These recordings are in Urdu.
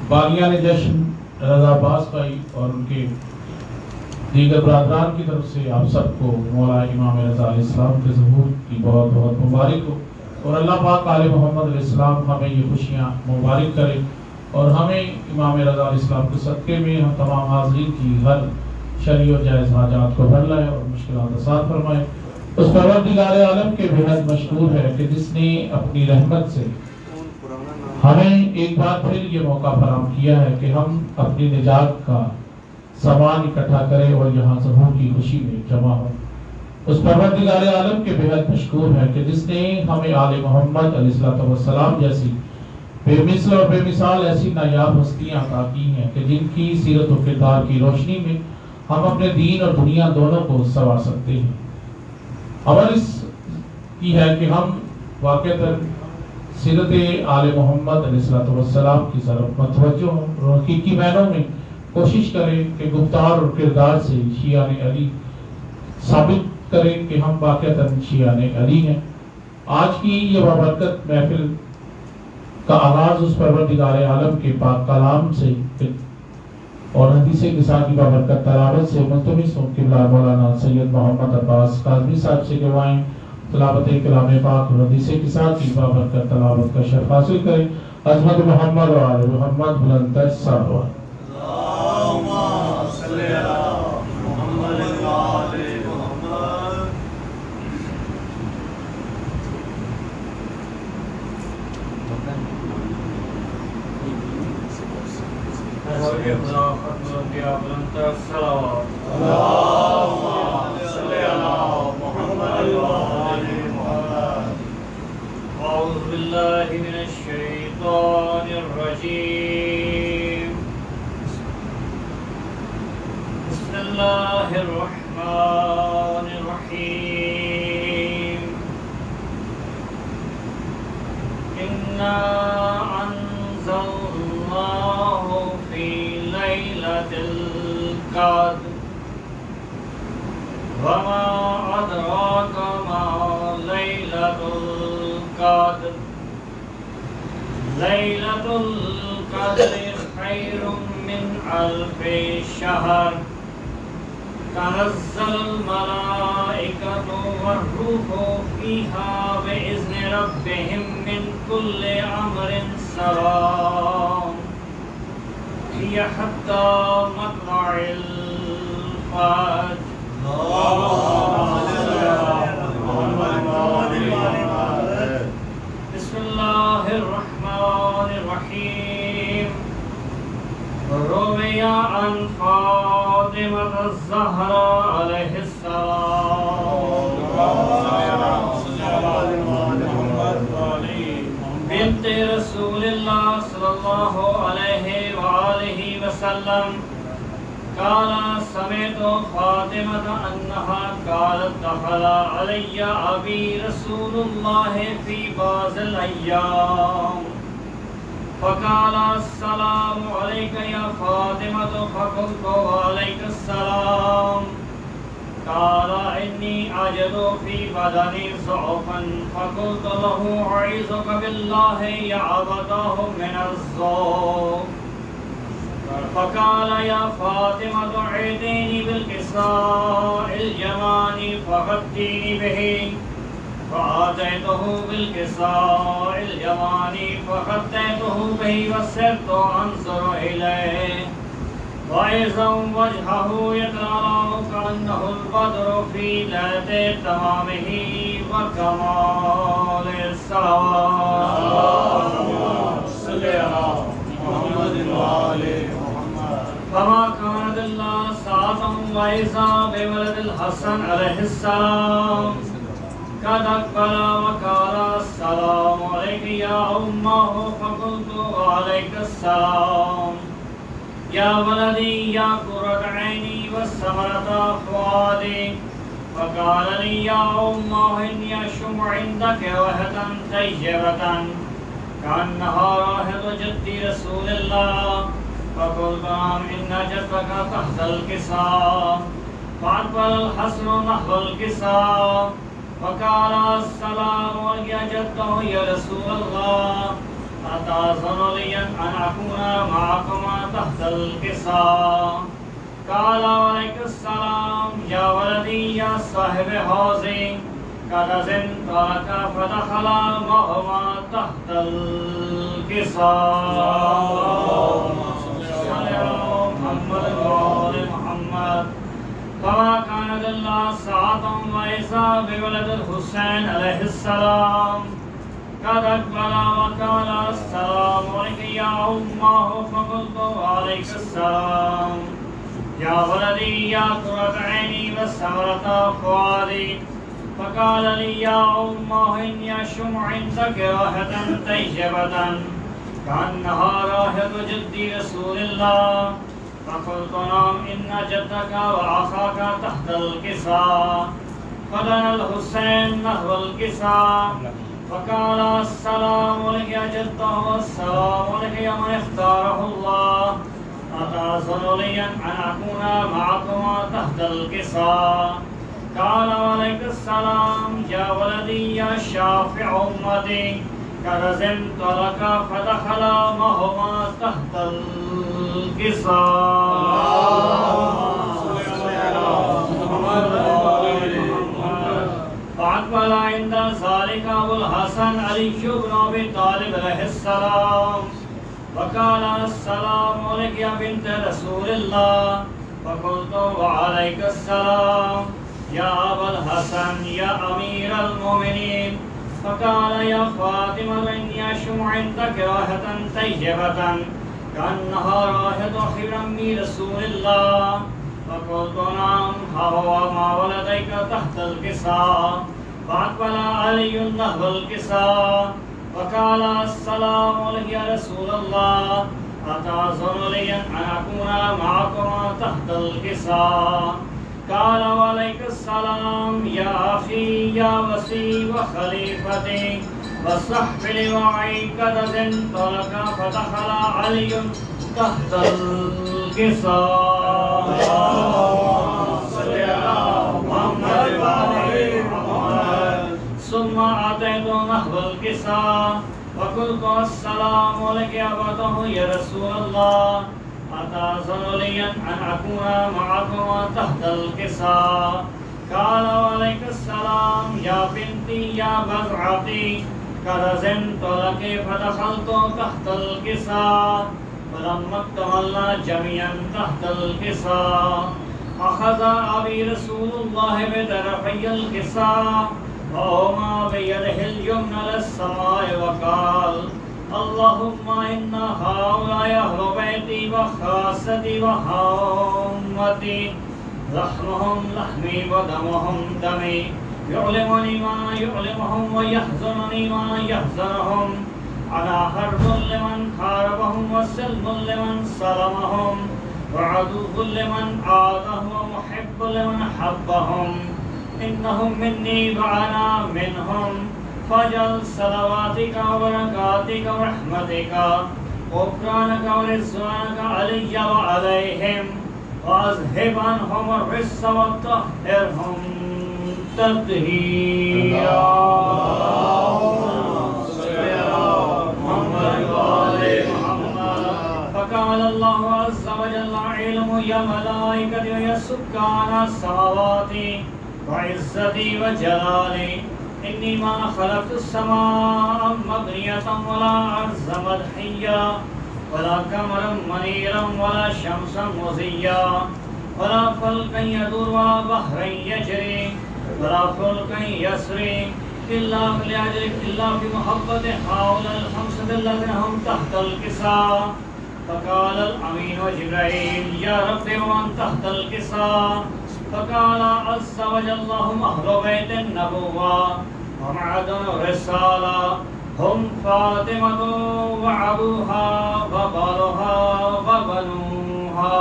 باغیان جشن رضا عباس بھائی اور ان کے دیگر برادران کی طرف سے آپ سب کو مولا امام رضا علیہ السلام کے ظہور کی بہت بہت مبارک ہو، اور اللہ پاک آل محمد علیہ السلام ہمیں یہ خوشیاں مبارک کرے اور ہمیں امام رضا علیہ السلام کے صدقے میں ہم تمام حاضرین کی ہر شرعی و جائز حاجات کو بھر لائے اور مشکلات آسان فرمائے۔ اس پروردگار عالم کے بےحد مشکور ہے کہ جس نے اپنی رحمت سے ہمیں ایک بار پھر یہ موقع فراہم کیا ہے کہ ہم اپنی نجات کا سامان اکٹھا کریں اور یہاں ظہور کی خوشی میں جمع ہوں۔ اس پروردگار عالم کے بےحد مشکور ہے کہ جس نے ہمیں آل محمد علیہ السلام جیسی بے مثل اور بے مثال ایسی نایاب ہستیاں عطا کی ہیں کہ جن کی سیرت و کردار کی روشنی میں ہم اپنے دین اور دنیا دونوں کو سنوار سکتے ہیں۔ عمل اس کی ہے کہ ہم واقعتاً سیرت آل محمد علیہ السلام کی طرف متوجہ ہوں اور حقیقی معنوں میں کوشش کریں کہ گفتار اور کردار سے شیعان علی ثابت کریں کہ ہم واقعتاً شیعان علی ہیں۔ آج کی یہ بابرکت محفل کا آغاز اس پروردگار عالم کے پاک کلام سے اور حدیث قصہ کی بابرکت تلاوت سے ملتمس ہوں کہ مولانا سید محمد عباس کاظمی صاحب سے کروائیں تلاوت کلام پاک اور حدیث قصہ کی بابرکت تلاوت کا شرف حاصل کریں۔ عظمت محمد و آل محمد بلند تر صلوات۔ اللهم صل على محمد وآل محمد۔ اللهم صل على محمد وآل محمد۔ أعوذ بالله من الشيطان الرجيم، بسم الله الرحمن الرحيم، إنا أنزلناه في ليلة القدر وما أدراك ما ليلة القدر، ليلة القدر خير من ألف شهر، تنزل الملائكة والروح فيها بإذن ربهم من كل أمر سلام، هي حتى مطلع الفجر۔ بسم الله الرحمن الرحيم، روي عن فاطمة الزهراء عليه السلام بنت رسول الله صلى الله عليه وآله وسلم قال سمعت فاطمة أنها قالت دخل علي أبي رسول الله في بعض الأيام فقال السلام عليك يا فاطمة، فقلت وعليك السلام، قال إني أجد في بدني ضعفا، فقلت له أعيذك بالله يا أبتاه من الضعف، فقال يا فاطمة أعيذيني بالكساء اليماني فغطيني به، فآتيته بالكساء اليماني فغطيته به وصرت أنظر إليه وإذا وجهه يتلألأ كأنه البدر في ليلة تمامه وكمال الصلوات۔ اللهم صل على محمد وآل محمد۔ فما كانت إلا ساعة وإذا بولد الحسن عليه السلام قد أقبل وقال السلام عليك يا أمه، فقلت وعليك السلام، يا ولدي يا قرة عيني وثمرة فؤادي، فقال لي يا أمه إني أشم عندك رائحة طيبة كأنها رائحة جد رسول الله، فقلت نعم إن جدك تحت الكساء، فأقبل الحسن نحو الكساء وقال السلام عليك يا جده يا رسول الله، أتأذن لي أن أكون معكما تحت الكساء؟ قال عليك السلام يا ولدي يا صاحب حوزي قد أذنت لك فدخل معهما تحت الكساء. محمد وآل محمد. فما كانت إلا ساعة وإذا بولد الحسين عليه السلام قد أقبل وقال السلام عليك يا أمه فقلت عليك السلام يا ولدي يا قرة عيني وثمرة فؤادي. فقال لي يا أمه إني أشم عندك رائحة طيبة كأنها رائحة جدي رسول الله. فقلت نعم إن جدك وأخاك تحت الكساء. فدنا الحسين نحو الكساء فقال السلام عليك يا جده والسلام عليك يا من اختاره الله. أتأذن لي أن أكون معكما تحت الكساء؟ قال عليك السلام يا ولدي يا شافع أمتي قد أذنت لك فدخل معهما تحت فأقبل عند ذلك أبو الحسن علي بن أبي طالب عليه السلام وقال السلام عليك يا بنت رسول الله. فقلت وعليك السلام يا أبا الحسن يا أمير المؤمنين. فقال يا فاطمة إني أشم عندك رائحة طيبة كأنها رائحة حرم رسول الله. فقلت نعم هو ما ولديك تحت الكساء. فأقبل علي نحو الكساء وقال السلام عليك يا رسول الله. أتأذن لي أن أكون معكما تحت الكساء؟ قال وعليك السلام يا أخي يا وصي وخليفتي وصحب لواعي قد أذنت لك فدخل علي تحت الكساء. ثم أتيت نحو الكساء وقلت السلام عليك يا أبته يا رسول الله. أتأذن لي أن أكون معكما تحت الكساء؟ قال وعليك السلام يا بنتي يا بضعتي قد أذنت لك فدخلت تحت الكساء. فلما اكتملنا جميعا تحت الكساء أخذ أبي رسول الله بطرفي الكساء وهما بيده اليمنى للسماء وقال اللهم إن هؤلاء أهل بيتي وخاصتي وهامتي لحمهم لحمي ودمهم دمي يعلمني ما يعلمهم ويحزنني ما يحزنهم. أنا حرب لمن حاربهم وسلم لمن سلمهم وعدو لمن عادهم ومحب لمن حبهم. إنهم مني وأنا منهم. فاجعل صلواتك وبركاتك ورحمتك وغفرانك ورضوانك علي وعليهم وأذهب عنهم الرجس وطهرهم تطهيرا. فقال الله عز وجل علم يا ملائكتي ويا سكان السماوات وعزتي وجلالي إني ما خلقت السماء مبنية ولا أرض مدحية ولا قمرا منيرا ولا شمسا مضيا ولا فلكا يدور ولا بحرا يجري ولا فلكا يسري إلا لأجلك إلا في محبة هؤلاء الخمسة الذين هم تحت الكساء. فقال الأمين جبرائيل يا رب ومن تحت الكساء؟ فقال عز وجل هم أهل بيت النبوة ومعدن الرسالة هم فاطمة وأبوها وبالها وبنوها.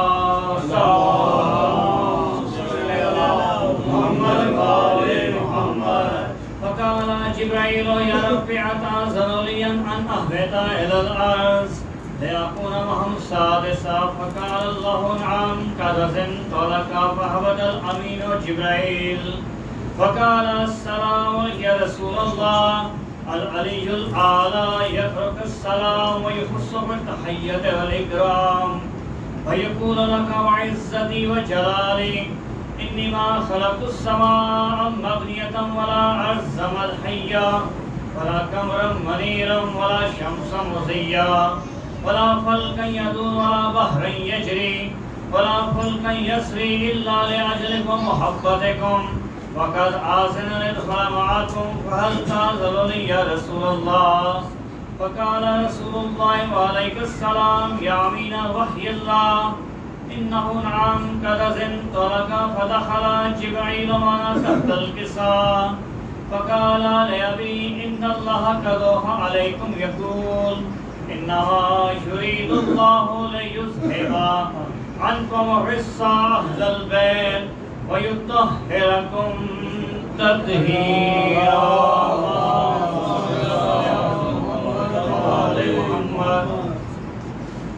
فقال جبرائيل يا رب أتأذن لي أن أهبط إلى الأرض ليكون معهم سادسا؟ فقال الله نعم قد أذنت لك. فهبط الأمين جبرائيل فقال السلام عليك يا رسول الله. العلي الأعلى يترك السلام ويخص بالتحية والإكرام ويقول لك وعزتي وجلالي إني ما خلقت السماء مبنية ولا أرضا ملحيا ولا قمرا منيرا ولا شمسا مضيا ولا فلكا يدور ولا بحرا يجري ولا فلكا يسري إلا لأجلكم ومحبتكم وقد آذن لأدخل معكم فهل تأذن لي يا رسول الله؟ فقال رسول الله وعليك السلام يا أمين وحي الله إنه نعم قد أذنت لك. فدخل جبريل معنا تحت الكساء فقال لأبي إن الله قد أوحى عليكم يقول إنما يريد الله ليذهب عنكم الرجس أهل البيت ويطهركم تطهيرا.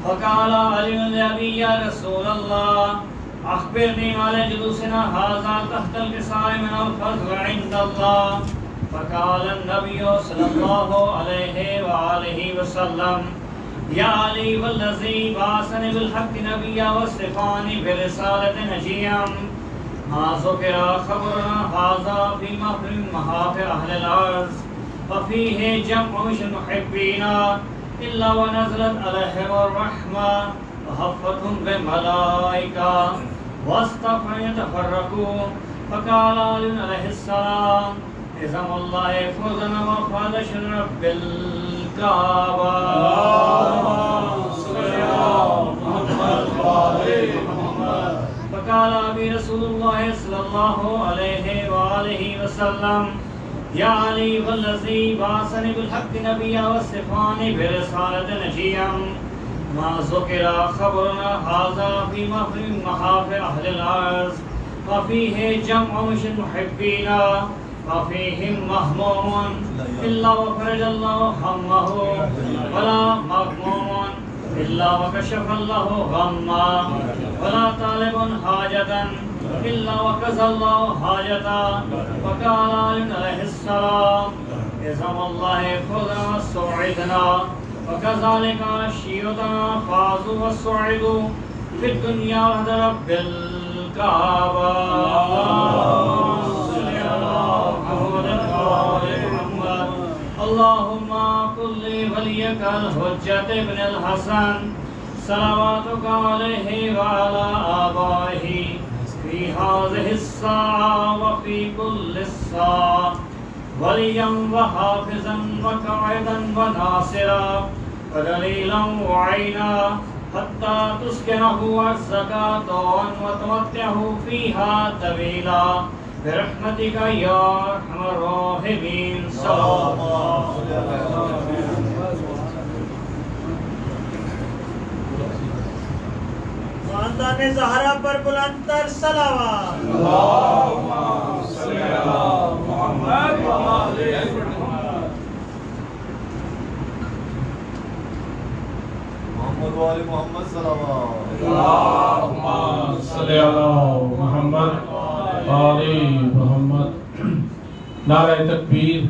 فقال علي لأبي يا رسول الله أخبرني ما جلوسنا هذا تحت الكساء من الفضل عند الله. فقال النبي صلى الله عليه وآله وسلم يا علي والذي بعثني بالحق نبيا واصطفاني برسالة نجيا ما ذكر خبرنا هذا في محاف أهل الأرض وفيه جمع مش المحبين إلا ونزلت عليهم الرحمة وحفتهم بملائكة واستغفروا يتفرقوا. فقال علي عليه السلام إذن الله فوزنا وفاز رب الكعبة. فقال أبي رسول الله صلى الله عليه وآله وسلم يا علي والذي بعثني بالحق نبيا واصطفاني برسالة نجيا ما ذكر خبرنا هذا في محاف أهل الأرض وفيه جمع مش المحبين وفيهم مهموم إلا وفرج الله همه ولا مغموم إلا وكشف الله غما ولا طالب حاجة إلا وكزى الله حاجة. وقال عليه السلام إذا الله خذنا وسعدنا وكذلك شيوتنا فازوا وسعدوا في الدنيا عند رب الكعبة. اللهم قل لي وليك الحجة ابن الحسن صلواتك عليه وعلى آبائه في هذه الساعة وفي كل الساعة وليا وحافظا وقاعدا وناصرا ودليلا وعينا حتى تسكنه أرزقا وتمتعه فيها طويلا برحمتك يا أرحم الراحمين. خاندان زہرا پر بلند تر صلوات. اللهم صل على محمد وعلى آل محمد. محمد وآل محمد صلوات. اللهم صل على محمد آل محمد. نعرہ تکبیر،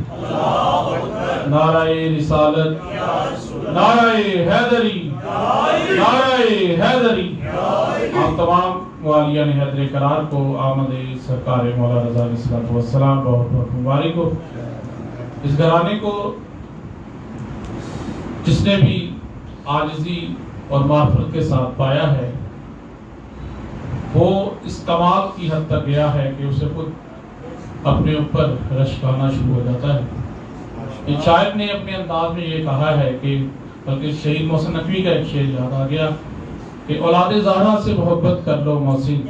نعرہ رسالت، نعرہ حیدری، نعرہ حیدری. آپ تمام والیان حیدر قرار کو آمد سرکار مولا رضا علیہ السلام بہت بہت مبارک ہو. اس گھرانے کو جس نے بھی عاجزی اور معرفت کے ساتھ پایا ہے وہ اس کمال کی حد تک گیا ہے کہ اسے خود اپنے اوپر رشک آنا شروع ہو جاتا ہے. ایک شاعر نے اپنے انداز میں یہ کہا ہے کہ بلکہ شہید محسن نقوی کا ایک شعر یاد آ گیا کہ اولاد زہرا سے محبت کر لو محسن،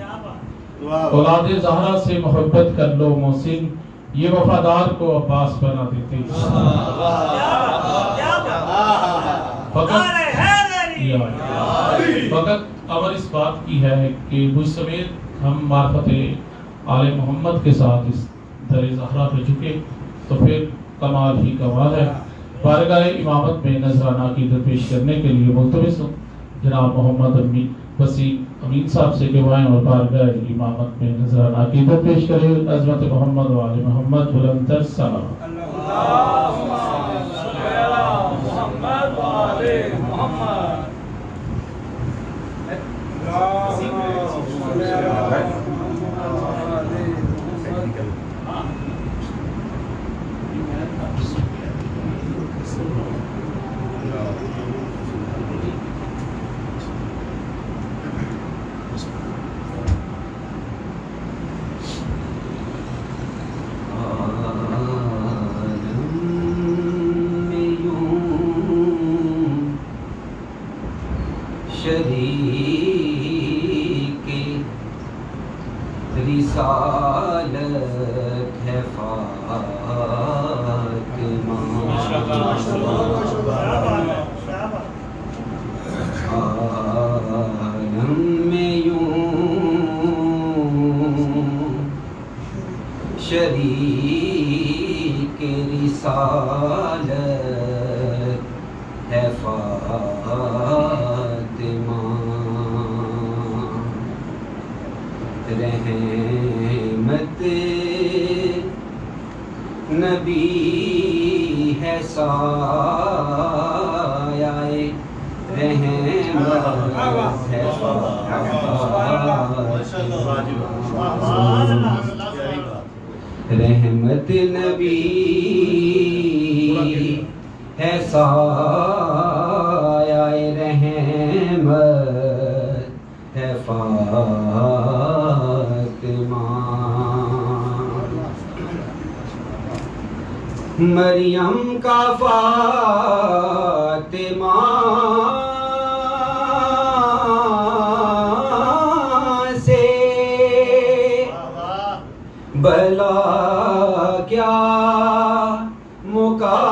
اولاد زہرا سے محبت کر لو محسن، یہ وفادار کو عباس بنا دیتے. فقط امر اس بات کی ہے کہ مجھ سمیت ہم معرفت آل محمد کے ساتھ اس در زہرا پہ جھکے تو پھر کمال ہی کمال ہے. بارگاہ امامت میں نذرانہ عقیدت پیش کرنے کے لیے ملتمس ہوں جناب محمد وسیم امین صاحب سے کہ وائیں اور بارگاہ امامت میں نذرانہ عقیدت پیش کرے. عظمت محمد و آل محمد بلند تر سلام. محمد وآل محمد شریک رسالت ہے فاطمہ، عالم میں یوں شریک رسالت ہے فاطمہ، رحمت نبی ہے سایہ رحمت ہے رحمت نبی ہے سایہ رحمت ہے فاطمہ، مریم کا فاطمہ سے بھلا کیا مقابلہ،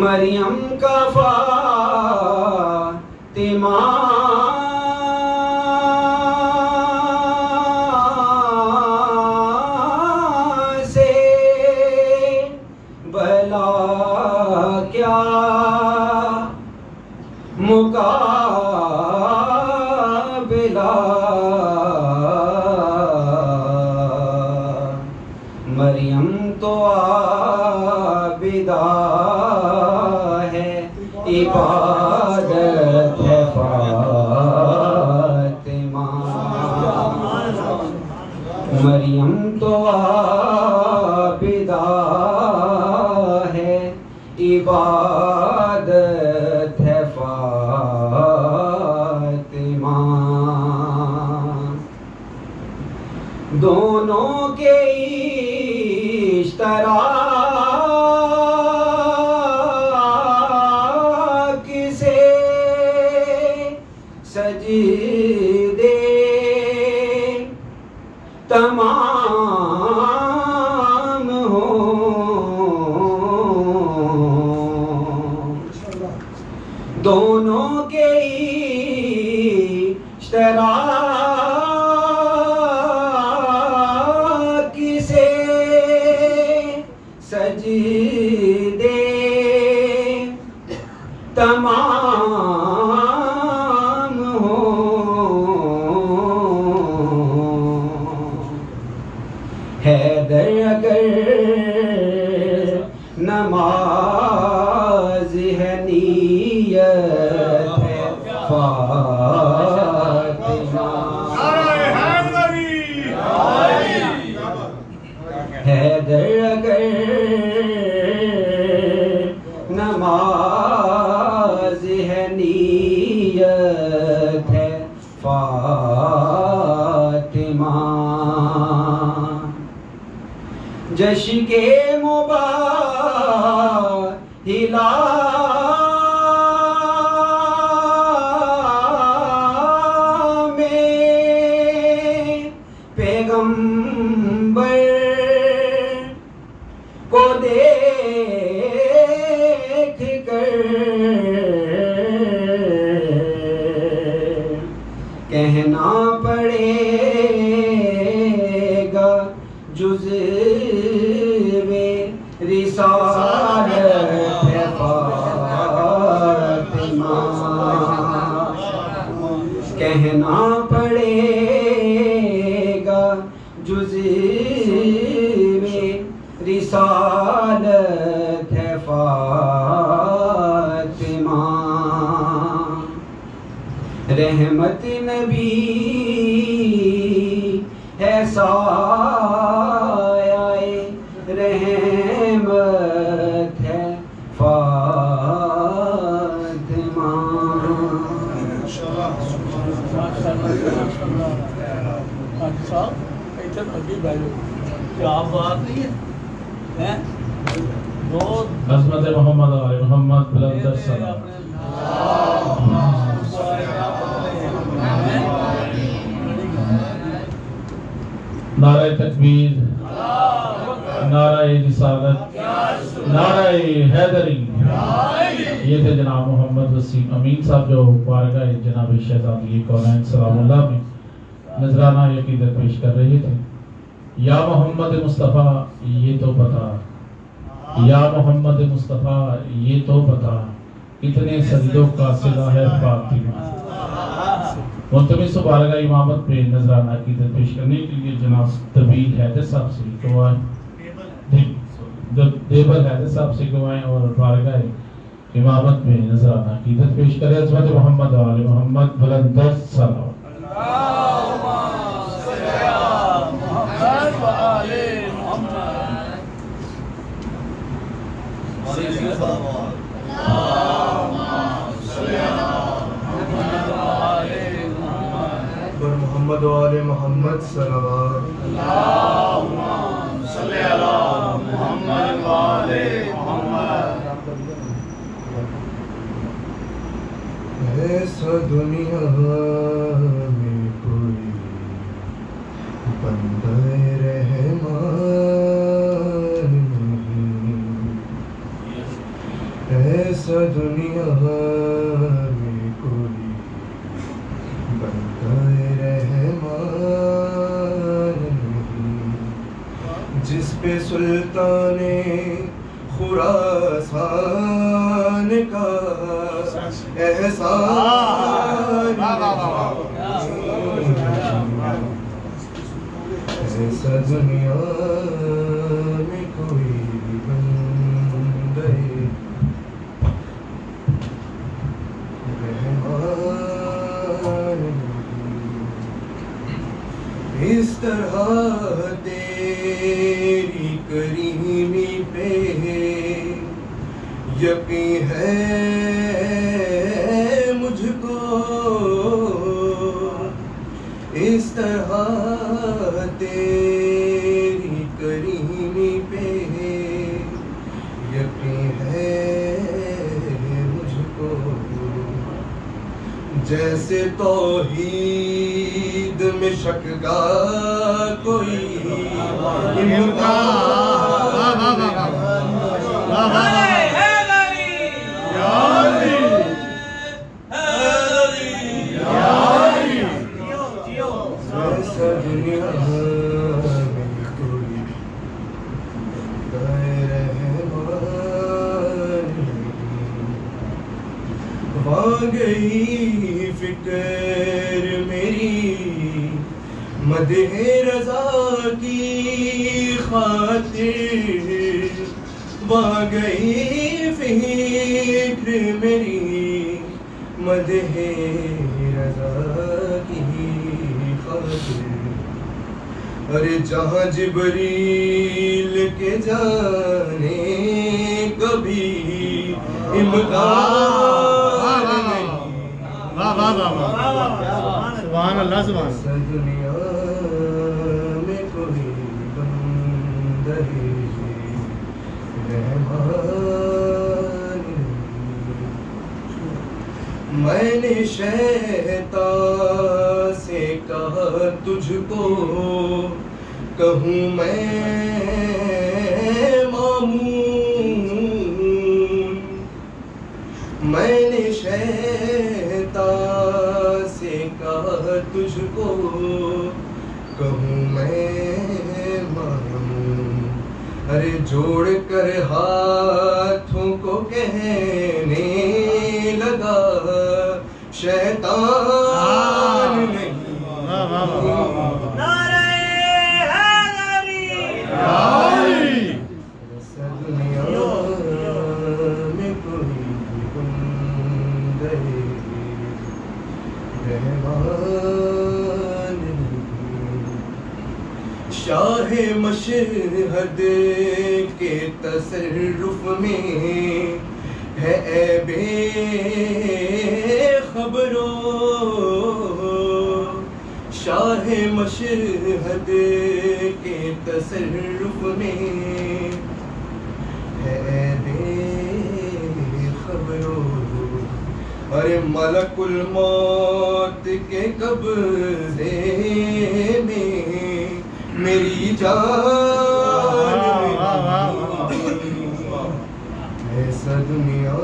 مریم کا فاطمہ سے بھلا کیا مقابلہ، مریم تو عابدہ ہے، عبادت ہے فاطمہ، مریم تو عابدہ ہے، عبادت ہے فاطمہ، دونوں کے اشتراک سے سجدے تمام ہوں، دونوں کے اشتراک سے سجدے تمام ہوں، حیدر اگر نماز ہے نیت ہے فاطمہ، حیدر اگر نماز ہے نیت ہے فاطمہ، جشن کے مباہلا میں پیغمبر کو دیکھ کر کہنا پڑے گا جزوِ رسالت ہے فاطمہ، کہنا پڑے گا رسالت ہے فاطمہ، رحمت نبی ہے سایہ رحمت ہے فاطمہ۔ کیا بات نہیں ہے، عظمت محمد آل محمد بلند السلام۔ نعرہ تکبیر، نعرہ رسالت، نعرہ حیدری۔ یہ تھے جناب محمد وسیم امین صاحب جو بارگاہ جناب شہزادی کونین سلام اللہ میں نذرانہ عقیدت پیش کر رہے تھے۔ یا محمد مصطفیٰ یہ تو بتا، یا محمد مصطفیٰ یہ تو بتا، کتنے سجدوں کا صلہ ہے فاطمہ۔ ملتمس و بارگاہ امامت پہ نذرانہ عقیدت پیش کرنے کے لیے جناب طویل حیدر صاحب سے گوائیں، دیبل حیدر صاحب سے گوائیں اور بارگاہ امامت میں نذرانہ عقیدت پیش کرے۔ عظمت محمد و آل محمد بلند السلام۔ محمد و آل محمد صلوات۔ ایسا دنیا میں کوئی بندہ رحمان نہیں، ایسا دنیا میں کوئی بندہ رحمان نہیں، جس پہ سلطان خراسان کا احسان ایسا دنیا میں کوئی بندہ رحمان نہیں، اس طرح تیری کریمی پہ یقین ہے مجھ کو، اس طرح تیری کریمی پہ یقین ہے مجھ کو، جیسے توحید میں شک کا کوئی گئی فکر میری مدح رضا کی خاطر، وہاں گئی فکر میری مدح رضا کی خاطر، ارے جہاں جبریل کے جانے کبھی امکان نہیں، سبحان اللہ سبحان اس دنیا میں کوئی بندہ رحمان نہیں، میں نے شیطان سے کہا تجھ کو کہوں میں مامون، میں نے شیطان سے کہا تجھ کو کہوں میں مامون، ارے جوڑ کر ہاتھوں کو کہنے لگا شیطان نہیں، مشہد کے تصرف میں ہے عیب خبرو، شاہ مشہد کے تصرف میں ہے عیب خبرو، ارے ملک الموت کے قبضے میں میری جان ایسا دنیا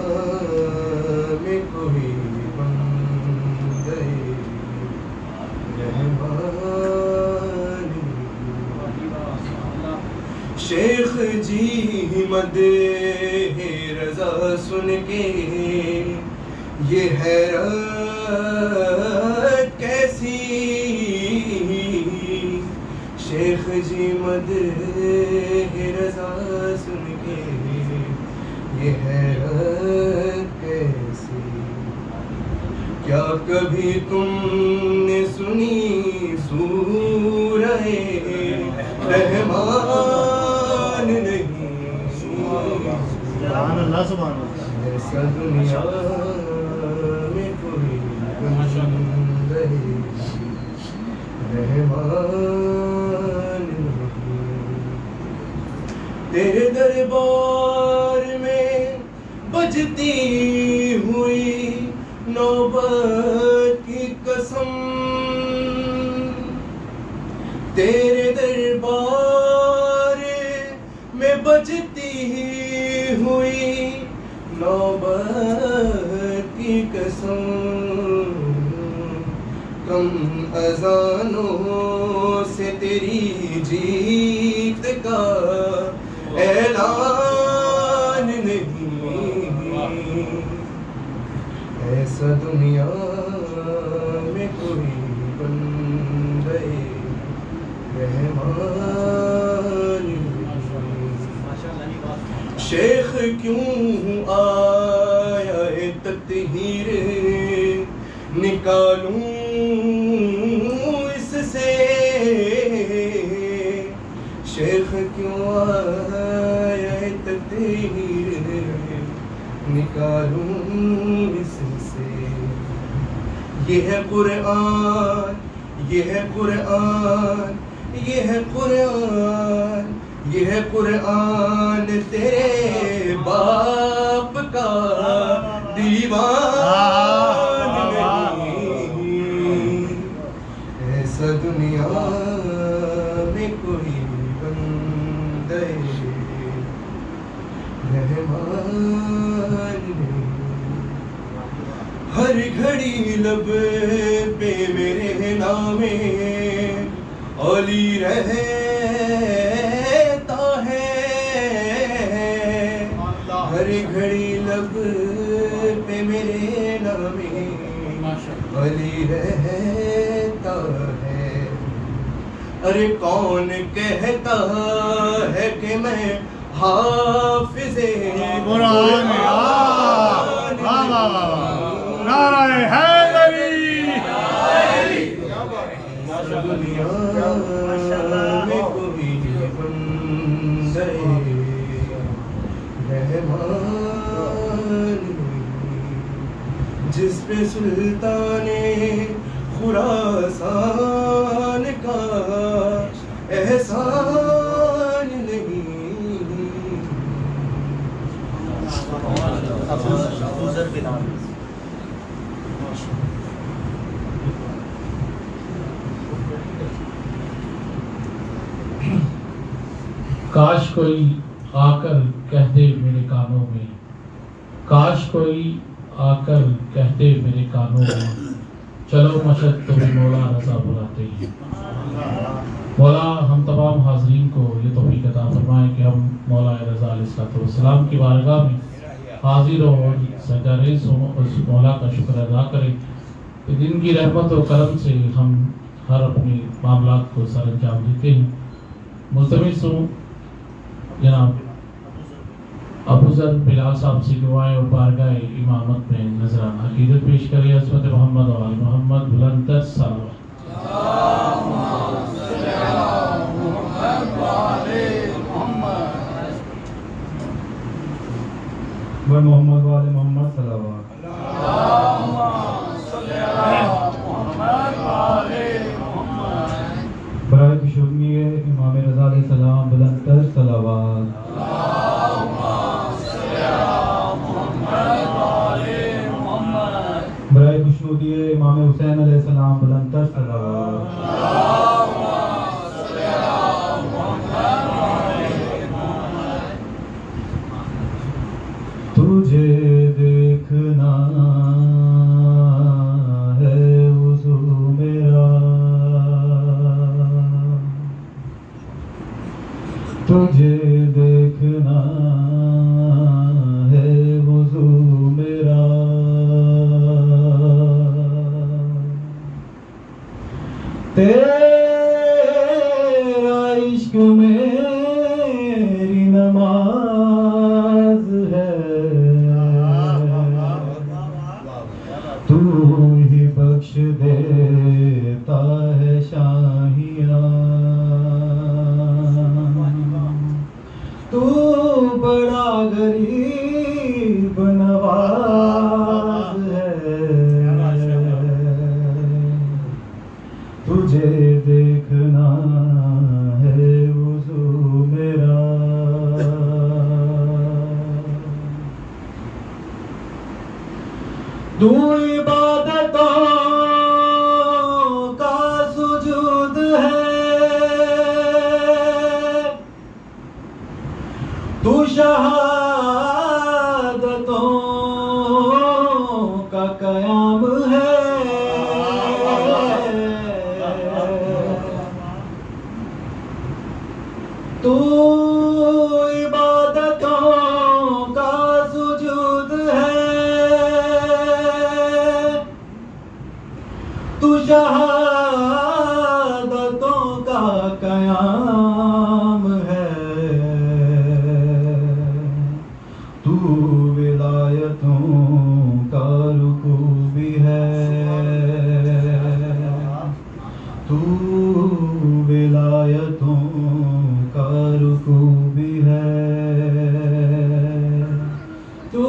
میں کوئی بندے رحمان، شیخ جی مدح رضا سن کے یہ حیرت کیسی، شیخ جی مدح رضا سن کے یہ حیرت کیسی، کیا کبھی تم نے سنی سورہ رحمان نہیں، سبحان اللہ سبحان اللہ۔ ایسا دنیا میں کوئی بندہ رحمان نہیں، تیرے دربار میں بجتی ہوئی نوبت کی قسم، تیرے دربار میں بجتی ہوئی نوبت کی قسم، کم اذانوں سے تیری جیت کا اعلان نہیں، ایسا دنیا میں کوئی بندہ رحمان نہیں، شیخ کیوں آیا ہے تطہیر نکالوں اس سے، شیخ کیوں آیا ہے تطہیر نکالوں اس سے، یہ ہے قرآن، یہ ہے قرآن، یہ ہے قرآن، یہ ہے قرآن تیرے باپ کا دیوان نہیں، ایسا دنیا میں کوئی بندہ رحمان نہیں، ہر گھڑی لب پہ میرے نام علی رہتا ہے، ہر گھڑی لب پہ میرے نام علی رہتا ہے، ارے کون کہتا ہے کہ میں حافظ قرآن، نعرہ حیدری، دنیا میں کوئی بندہ رحمان نہیں، جس پہ سلطان خراسان کا احسان نہیں، کاش کوئی آ کر کہہ دے میرے کانوں میں، کاش کوئی آ کر کہہ دے میرے کانوں میں، چلو مشہد تمہیں مولا رضا بلاتے ہیں۔ مولا ہم تمام حاضرین کو یہ توفیق عطا فرمائے کہ ہم مولا رضا علیہ السلام کی بارگاہ میں حاضر ہوں اور سجدہ ریز ہوں، اس مولا کا شکر ادا کریں کہ جن کی رحمت و کرم سے ہم ہر اپنے معاملات کو سر انجام دیتے ہیں۔ ملتمس ہوں جناب ابو ذر بلال صاحب سے دعائیں اور بارگاہ امامت میں نذرانہ عقیدت پیش کریں۔ عظمت محمد و آل محمد، بلند تر صلوات۔ و محمد و آل محمد صلوات. برائے کشودگی امام رضا علیہ السلام بلند تر صلوات. برائے خوشنودی امام حسین علیہ السلام بلند تر صلوات. تجھے دیکھنا ہے وضو میرا، تجھے دیکھنا ہے وضو میرا، تیرا عشق میری نماز ہے، تو ہی بخش دیتا ہے شاہیاں، تو بڑا غریب نواز ہے، تجھے دیکھنا ہے وضو میرا. تو عبادتوں کا سجود ہے، تو شہادتوں کا قیام ہے، تو عبادتوں کا سجود ہے، تو شہادتوں کا قیام ہے، تو ولایتوں کا رکوع بھی ہے، تو ولایتوں کا رکوع بھی ہے، تو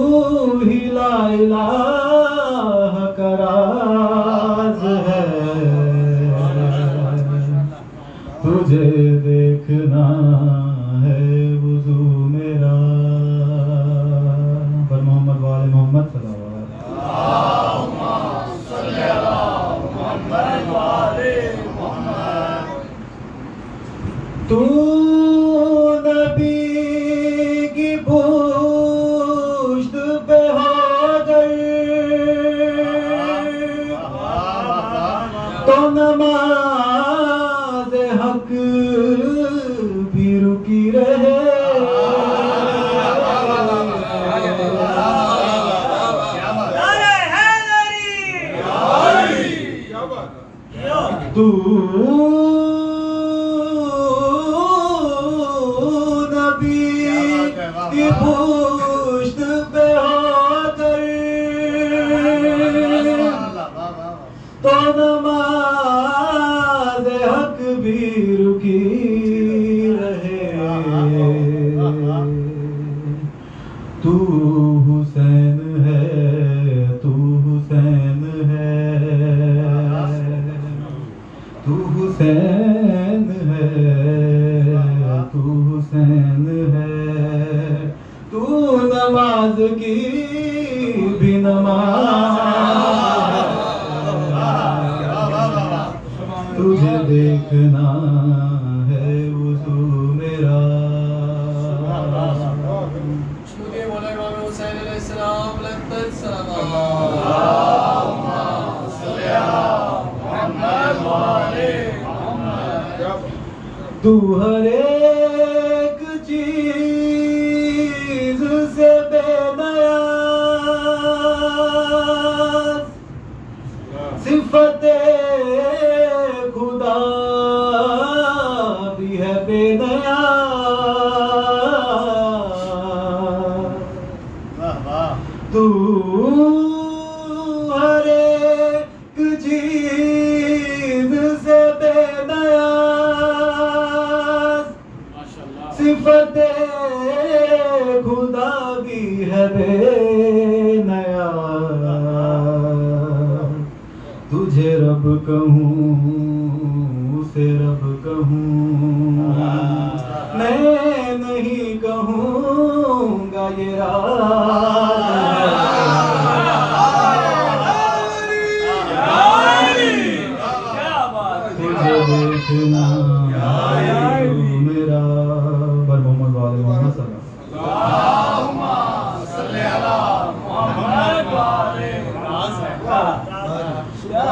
ہی لا الہ کا راز ہے، تجھے دیکھنا ہے وضو میرا. پر محمد و آل محمد صلوات. تو نبی کی پشت پہ ہو گئی تو نماز حق بھی رکی رہے، تو نبی کی پشت پہ ہو گئی تو نماز حق بھی رکی رہے، تو حسین ہے، تو حسین ہے، تو حسین ہے، تو حسین ہے، تو نماز کی بھی نماز، تجھے دیکھنا ہے وضو میرا. تو ہر ایک چیز سے بے نیاز، صفت خدا بھی ہے بے نیاز، تو ہر ایک چیز سے بے نیاز، صفت خدا بھی ہے بے نیا تجھے رب کہوں اسے رب کہوں میں نہیں کہوں گا یہ تجھے دیکھنا میرا بر محمد والے محمد صلی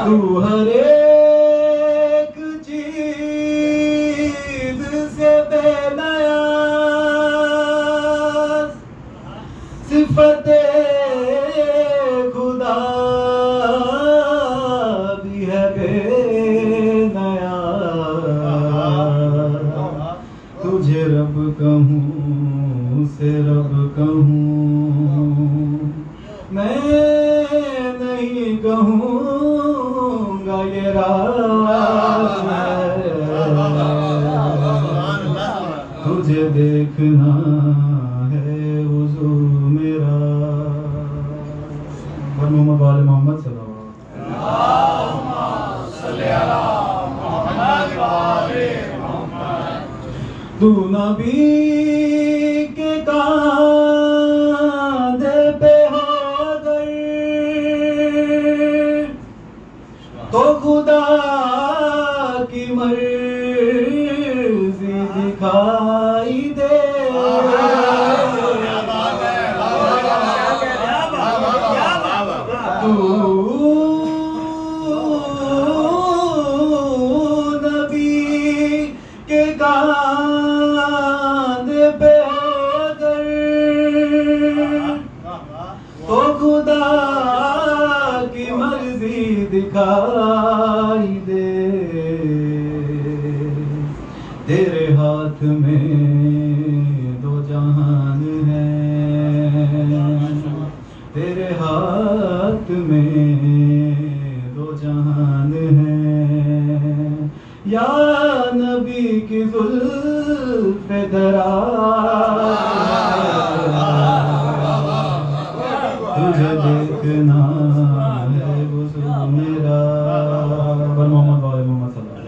تو ہر ایک چیز سے بے نیاز صفت خدا بھی ہے بے نیاز تجھے رب کہوں اسے رب کہوں میں نہیں کہوں گا یہ راز تجھے دیکھنا ہے وضو میرا اور محمد والے محمد صلی اللہ تو نبی کے کاندھے پہ ہو گئے تو خدا کی مرضی دکھائی دے تو نبی کے کاندھے پہ ہو گئے تو خدا کی مرضی دکھائی دے تیرے ہاتھ میں دو جہان ہیں تیرے ہاتھ میں دو جہان ہیں یا نبی کی زلف دراز تجھے دیکھنا ہے وضو میرا بر محمد والے محمد صلی اللہ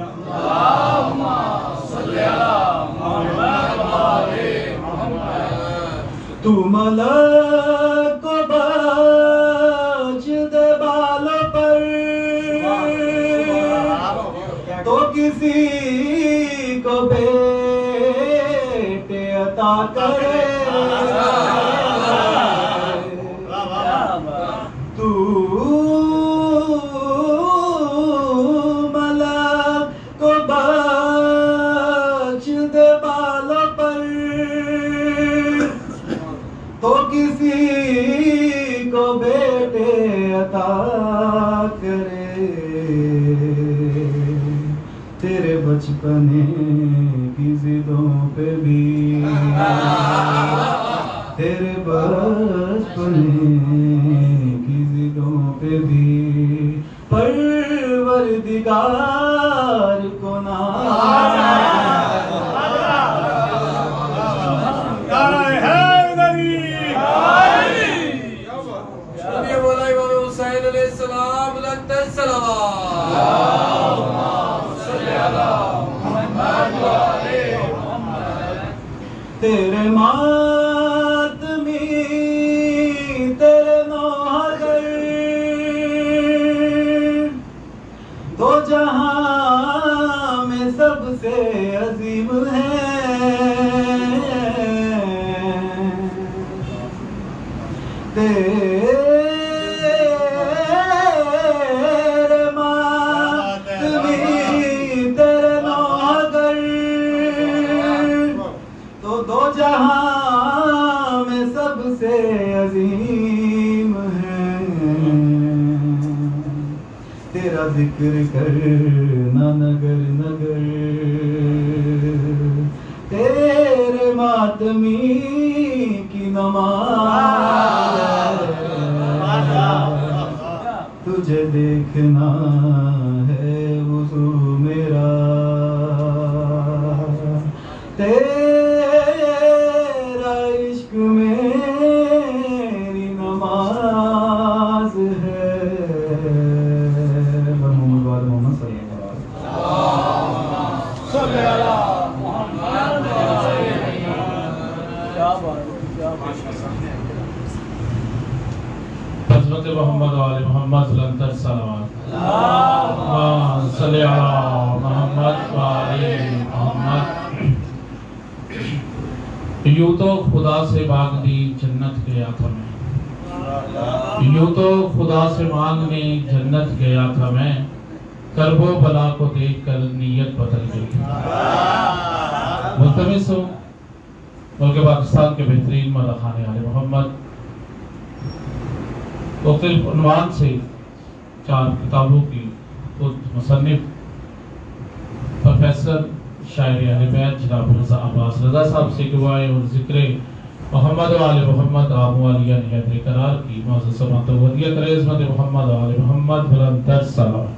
تو ملک کو بخش دے بالوں پر تو کسی کو بیٹے عطا کرے تو ملک کو بخش دے بالوں پر تو کسی کو بیٹے عطا کرے تیرے بچپنے کی ضدوں پہ بھی تیرے بچپنے کی ضدوں پہ بھی پروردگار کو تیرے ماتمی تیرے نوحہ گر دو جہاں میں سب سے عظیم ہیں تیرے ماتمی تیرے نوحہ گر تو دو جہاں میں سب سے عظیم ہیں تیرا ذکر کرنا نگر نگر تیرے ماتمی کی نماز تجھے دیکھنا ہے وضو میرا تیرے حضرت محمد و آل محمد بلندر صلوات اللہم صلی علی محمد و آل محمد۔ یوں تو خدا سے مانگنی جنت گیا تھا میں، یوں تو خدا سے مانگنے جنت گیا تھا میں، کرب و بلا کو دیکھ کر نیت بدل گئی۔ ملتمس ہوں ملک پاکستان کے بہترین مداحان آل محمد مختلف عنوان سے 4 کتابوں کی خود مصنف پروفیسر شاعر اہل بیت جناب رضا عباس رضا صاحب سے دعائیں اور ذکر محمد و آل محمد آمو علیہ حیدر قرار کی معزز سماعت و ودیہ کرے عظمت محمد و آل محمد بلندر صلوات۔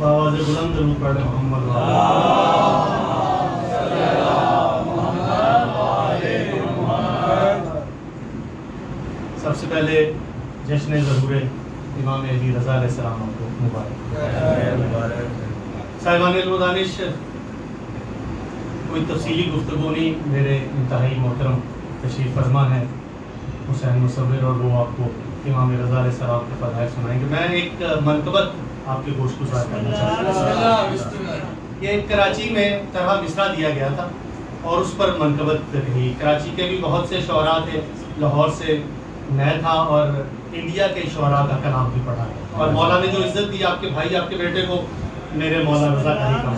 آواز بلند درود پڑھیں محمد و سب سے پہلے جشن ظہور امام علی رضا علیہ السلام کو مبارک۔ صاحبان علم و دانش، کوئی تفصیلی گفتگو نہیں، میرے انتہائی محترم تشریف فرما ہے حسین مصور، اور وہ آپ کو امام رضا علیہ السلام کے فضائل سنائیں گے۔ میں ایک منقبت آپ کے گوشت گزار کرنا چاہتا ہوں۔ یہ کراچی میں طرح مصرع دیا گیا تھا اور اس پر منقبت رہی۔ کراچی کے بھی بہت سے شعراء تھے، لاہور سے میں تھا اور انڈیا کے شعراء کا کلام بھی پڑھا، اور مولا نے جو عزت دی آپ کے بھائی آپ کے بیٹے کو، میرے مولا رضا کا ہی کام۔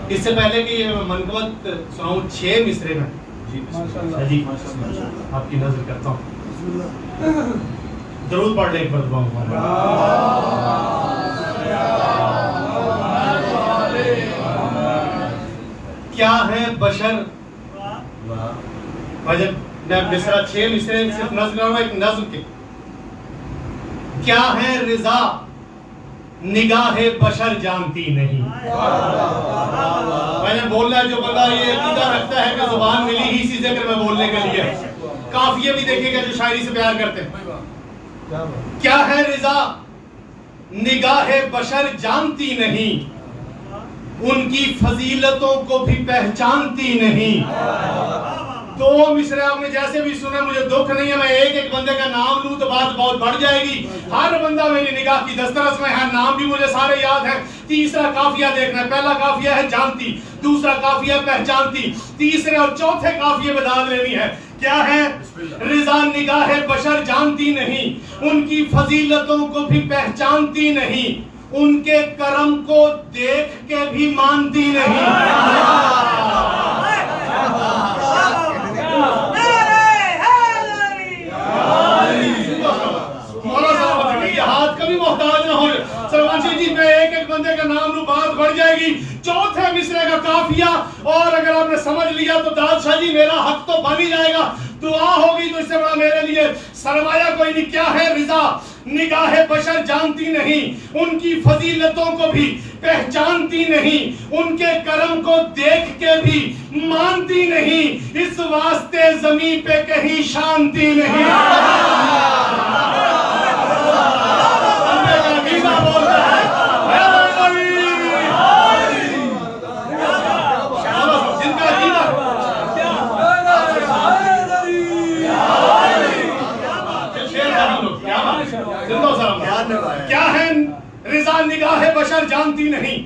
اس سے پہلے کہ یہ منقبت سناؤں 6 مصرے میں جی آپ کی نظر کرتا ہوں، درود پڑھ لیں ایک بار۔ کیا ہے بشر، میں مصرع 6 مصرے صرف نظم کروں گا، ایک نظم کے۔ کیا ہے رضا نگاہ بشر جانتی نہیں۔ میں نے بولنا ہے، جو بندہ یہ عقیدہ رکھتا ہے کہ زبان ملی ہی اسی ذکر میں بولنے کے لیے، قافیے بھی دیکھے گا جو شاعری سے پیار کرتے ہیں۔ کیا ہے رضا نگاہ بشر جانتی نہیں، ان کی فضیلتوں کو بھی پہچانتی نہیں۔ 2 مصرے آپ نے جیسے بھی سنے، مجھے دکھ نہیں ہے، میں ایک بندے کا نام لوں تو بات بہت بڑھ جائے گی۔ ہر بندہ میری نگاہ کی دسترس میں ہے، نام بھی مجھے سارے یاد ہیں۔ تیسرا قافیہ دیکھنا ہے، پہلا قافیہ ہے جانتی، دوسرا قافیہ پہچانتی، تیسرے اور چوتھے قافیے میں داد لینی ہے۔ کیا ہے رضا نگاہ بشر جانتی نہیں، ان کی فضیلتوں کو بھی پہچانتی نہیں، ان کے کرم کو دیکھ کے بھی مانتی نہیں۔ ہاتھ کبھی محتاج نہ ہو سلمان شاہ جی، میں ایک بندے کا نام لوں بات بڑھ جائے گی۔ چوتھے مصرے کا قافیہ، اور اگر آپ نے سمجھ لیا تو داد شاہ جی میرا حق تو بن ہی جائے گا، دعا ہوگی تو اس سے بڑا میرے لیے سرمایہ کوئی نہیں۔ کیا ہے رضا نگاہ بشر جانتی نہیں، ان کی فضیلتوں کو بھی پہچانتی نہیں، ان کے کرم کو دیکھ کے بھی مانتی نہیں، اس واسطے زمین پہ کہیں شانتی نہیں۔ کیا ہے رضا نگاہ بشر جانتی نہیں،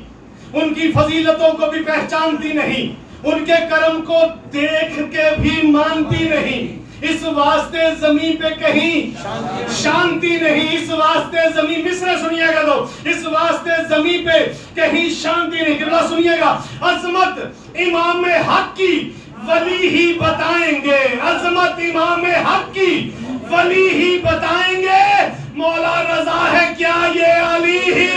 ان کی فضیلتوں کو بھی پہچانتی نہیں، ان کے کرم کو دیکھ کے بھی مانتی نہیں، اس واسطے زمین پہ کہیں شانتی نہیں، اس واسطے زمین، مصرع سنیے گا تو، اس واسطے زمین پہ کہیں شانتی نہیں۔ قبلہ سنیے گا، عظمت امام حق کی ولی ہی بتائیں گے، عظمت امام حق کی ولی ہی بتائیں گے، مولا رضا ہے کیا یہ علی ہی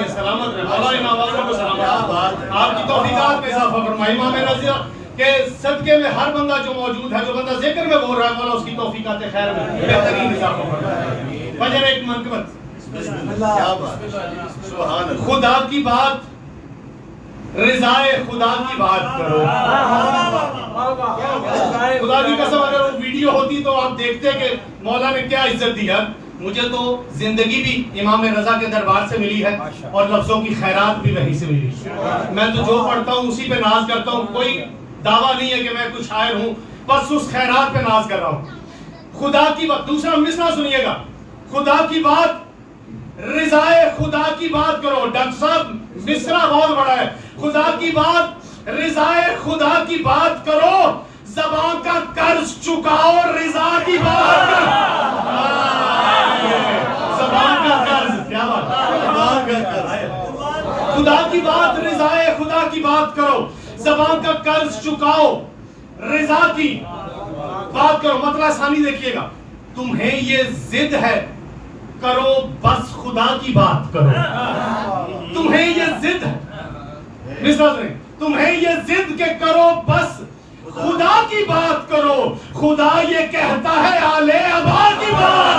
سلامت آپ کی توفیقات میں اضافہ فرمائی۔ امام رضا کہ صدقے میں ہر بندہ جو موجود ہے، جو بندہ ذکر میں بول رہا ہے، مولا اس کی توفیقات خیر میں بہترین اضافہ فرمائے۔ فجر ایک منقبت کیا بات، سبحان اللہ. خدا کی بات، رضائے خدا کی بات کرو. خدا کی قسم اگر وہ ویڈیو ہوتی تو آپ دیکھتے کہ مولا نے کیا عزت دی ہے. مجھے تو زندگی بھی امام رضا کے دربار سے ملی ہے اور لفظوں کی خیرات بھی وہیں سے ملی. میں تو جو پڑھتا ہوں اسی پہ ناز کرتا ہوں. کوئی دعویٰ نہیں ہے کہ میں کچھ شاعر ہوں، بس اس خیرات پہ ناز کر رہا ہوں. خدا کی بات، دوسرا مصرع سنیے گا. خدا کی بات، رضائے خدا کی بات کرو. ڈاکٹر صاحب مصرع بہت بڑا ہے. خدا کی بات، رضائے خدا کی بات کرو، زبان کا قرض چکاؤ، رضا کی بات زبان کا قرض. کیا بات، خدا کی بات، رضائے خدا کی بات کرو، زبان کا قرض چکاؤ، رضا کی بات کرو. مطلب ثانی دیکھیے گا. تمہیں یہ ضد ہے کرو بس خدا کی بات کرو. تمہیں یہ ضد ہے، تمہیں یہ ضد کہ کرو بس خدا کی بات کرو. خدا یہ کہتا ہے آل ابا کی بات.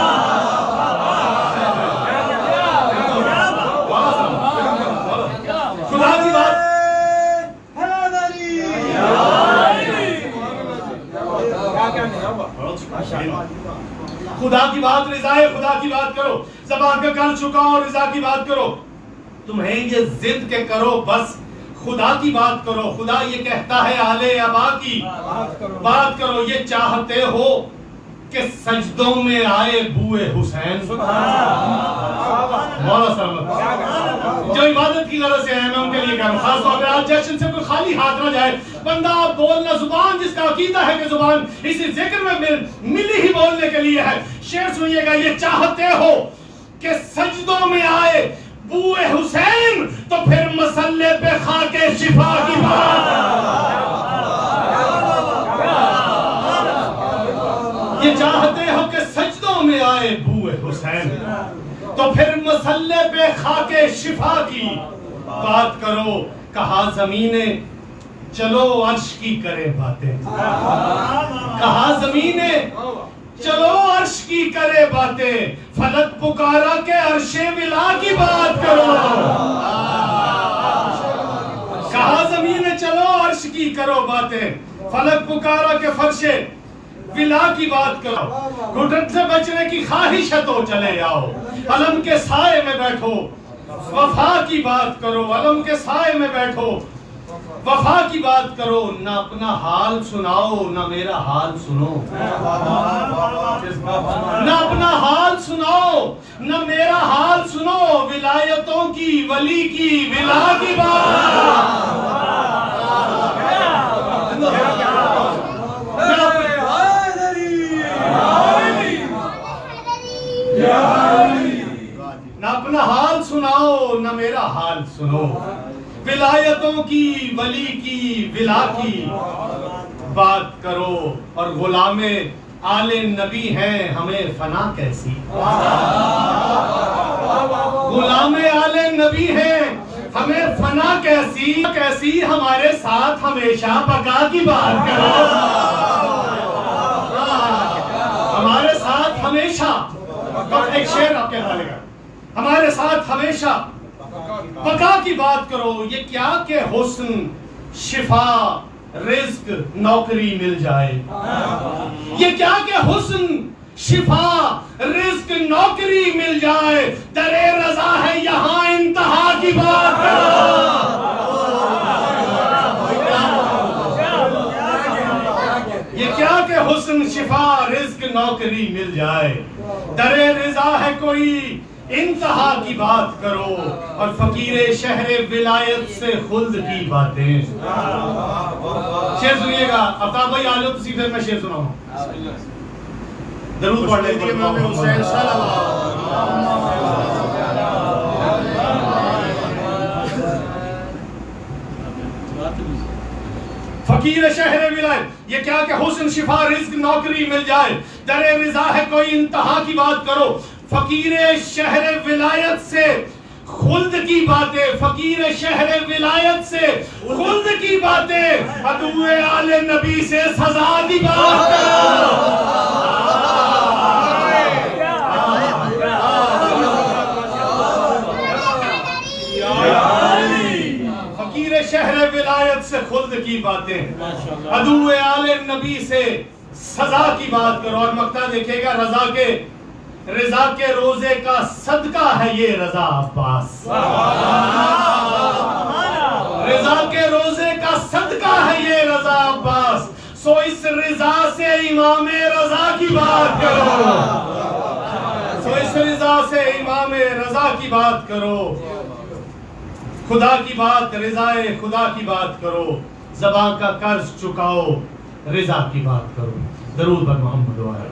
خدا کی بات، خدا کی بات، رضائے خدا کی بات کرو، زبان کا قرض چکاؤ، رضا کی بات کرو. تمہیں یہ ضد کہ کرو بس خدا کی بات کرو. خدا یہ کہتا ہے آل ابا کی بات کرو. یہ چاہتے ہو کہ سجدوں میں آئے بوئے حسین. مولا صاحب جو عبادت کی غرض سے ہیں میں ان کے لیے کہہ رہا ہوں. خاص طور پہ آج جشن سے کوئی خالی ہاتھ نہ جائے. بندہ بولنا، زبان جس کا عقیدہ ہے کہ زبان اسی ذکر میں ملی ہی بولنے کے لیے ہے. شعر سنیے گا. یہ چاہتے ہو کہ سجدوں میں آئے بوئے حسین تو پھر مسلے پہ خاک شفا کی بات. یہ چاہتے ہو کہ سجدوں میں آئے بوئے حسین تو پھر مسلے پہ خاک شفا کی بات کرو. کہا زمینیں چلو عرش کی کرے باتیں. کہا زمینیں چلو عرش کی کرے باتیں. فلک پکارا کہ عرش ولا کی بات کرو. کہا زمین چلو عرش کی کرو باتیں. فلک پکارا کہ فرش ولا کی بات کرو. گھٹن سے بچنے کی خواہش ہے تو چلے آؤ. علم کے سائے میں بیٹھو وفا کی بات کرو. علم کے سائے میں بیٹھو وفا کی بات کرو. نہ اپنا حال سناؤ نہ میرا حال سنو. نہ اپنا حال سناؤ نہ میرا حال سنو. ولایتوں کی ولی کی ولا کی بات. نہ اپنا حال سناؤ نہ میرا حال سنو. ولایتوں کی ولی کی ولا کی بات کرو. اور غلام آل نبی ہیں ہمیں فنا کیسی. غلام آل نبی ہیں ہمیں فنا کیسی. کیسی ہمارے ساتھ ہمیشہ بقا کی بات کرو. ہمارے ساتھ ہمیشہ، ایک شعر آپ کے حوالے کا، ہمارے ساتھ ہمیشہ بقا کی بات کرو. یہ کیا کہ حسن، شفا، رزق، نوکری مل جائے. یہ کیا کہ حسن، شفا، رزق، نوکری مل جائے. در رضا ہے یہاں انتہا کی بات کرو. یہ کیا کہ حسن، شفا، رزق، نوکری مل جائے. در رضا ہے کوئی انتہا کی بات کرو. اور فقیر شہر ولایت سے خلد کی باتیں. شعر سنیے گا. افتاب بھائی آ جاؤ تسی پھر میں شعر سناؤں. درود پڑھ لیجیے امام حسین صلی فقیر شہر ولایت. یہ کیا کہ حسن، شفا، رزق، نوکری مل جائے. در رضا ہے کوئی انتہا کی بات کرو. فقیر شہر ولایت سے خلد کی باتیں. فقیر شہر ولایت سے خلد کی باتیں. عدو آل نبی سے سزا کی بات کرو. شہر ولایت سے خلد کی باتیں، عدو آل نبی سے سزا کی بات کرو. اور مقطع دیکھے گا، رضا کے روزے کا صدقہ ہے یہ رضا عباس. رضا کے روزے کا صدقہ ہے یہ رضا عباس. سو اس رضا سے امام رضا کی بات کرو. اس رضا سے امام رضا کی بات کرو. خدا کی بات، رضا خدا کی بات کرو. زبان کا قرض چکاؤ، رضا کی بات کرو. درود بر محمد و آلہ.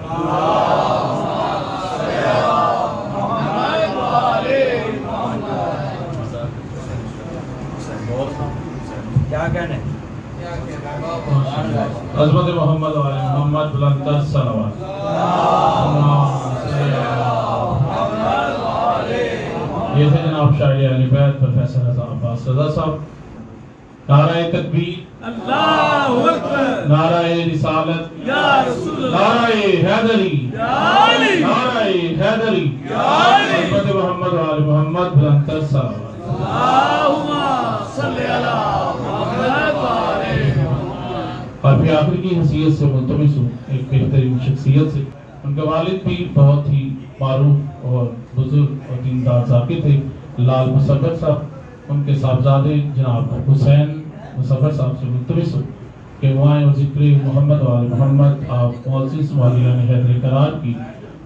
کیا کہنے عظمت محمد و آل محمد بلند تر صلوات. یہ تھے جناب شاعر اہل بیت پروفیسر رضا عباس رضا صاحب. نعرہ تکبیر، اللہ اکبر، نعرہ رسالت، یا رسول اللہ، نعرہ حیدری، یا علی، نعرہ حیدری، یا علی، عظمت محمد و آل محمد بلند تر صلوات. اللہم صلی علی محمد و آل محمد. اور پھر آخر کی حیثیت سے ملتمس ہوں ایک بہترین شخصیت سے. ان کے والد بھی بہت ہی معروف اور بزرگ اور دیندار ذاکر تھے، لال مصور صاحب. ان کے صاحبزادے جناب حسین مصور صاحب سے ملتمس ہوں کہ وہ آئیں اور ذکر محمد و آل محمد آپ معزز معلیان حیدری قرار کی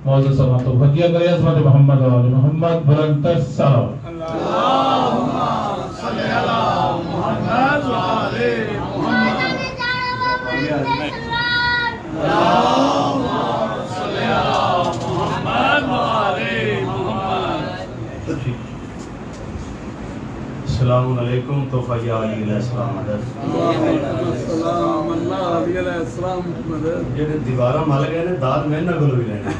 معزز سماعت و ہدیہ کرے. عظمت محمد و آل محمد بلند تر صلوات. اللہم صلی علی محمد و آل محمد. اللہم صلی علی محمد و آل محمد. السلام علیکم. تحفہ یا علی علیہ السلام مدد. السلام اللہ علیہ السلام مدد. جڑے دیوارہ مل گئے نے داد میں نہ گلو بھی لینے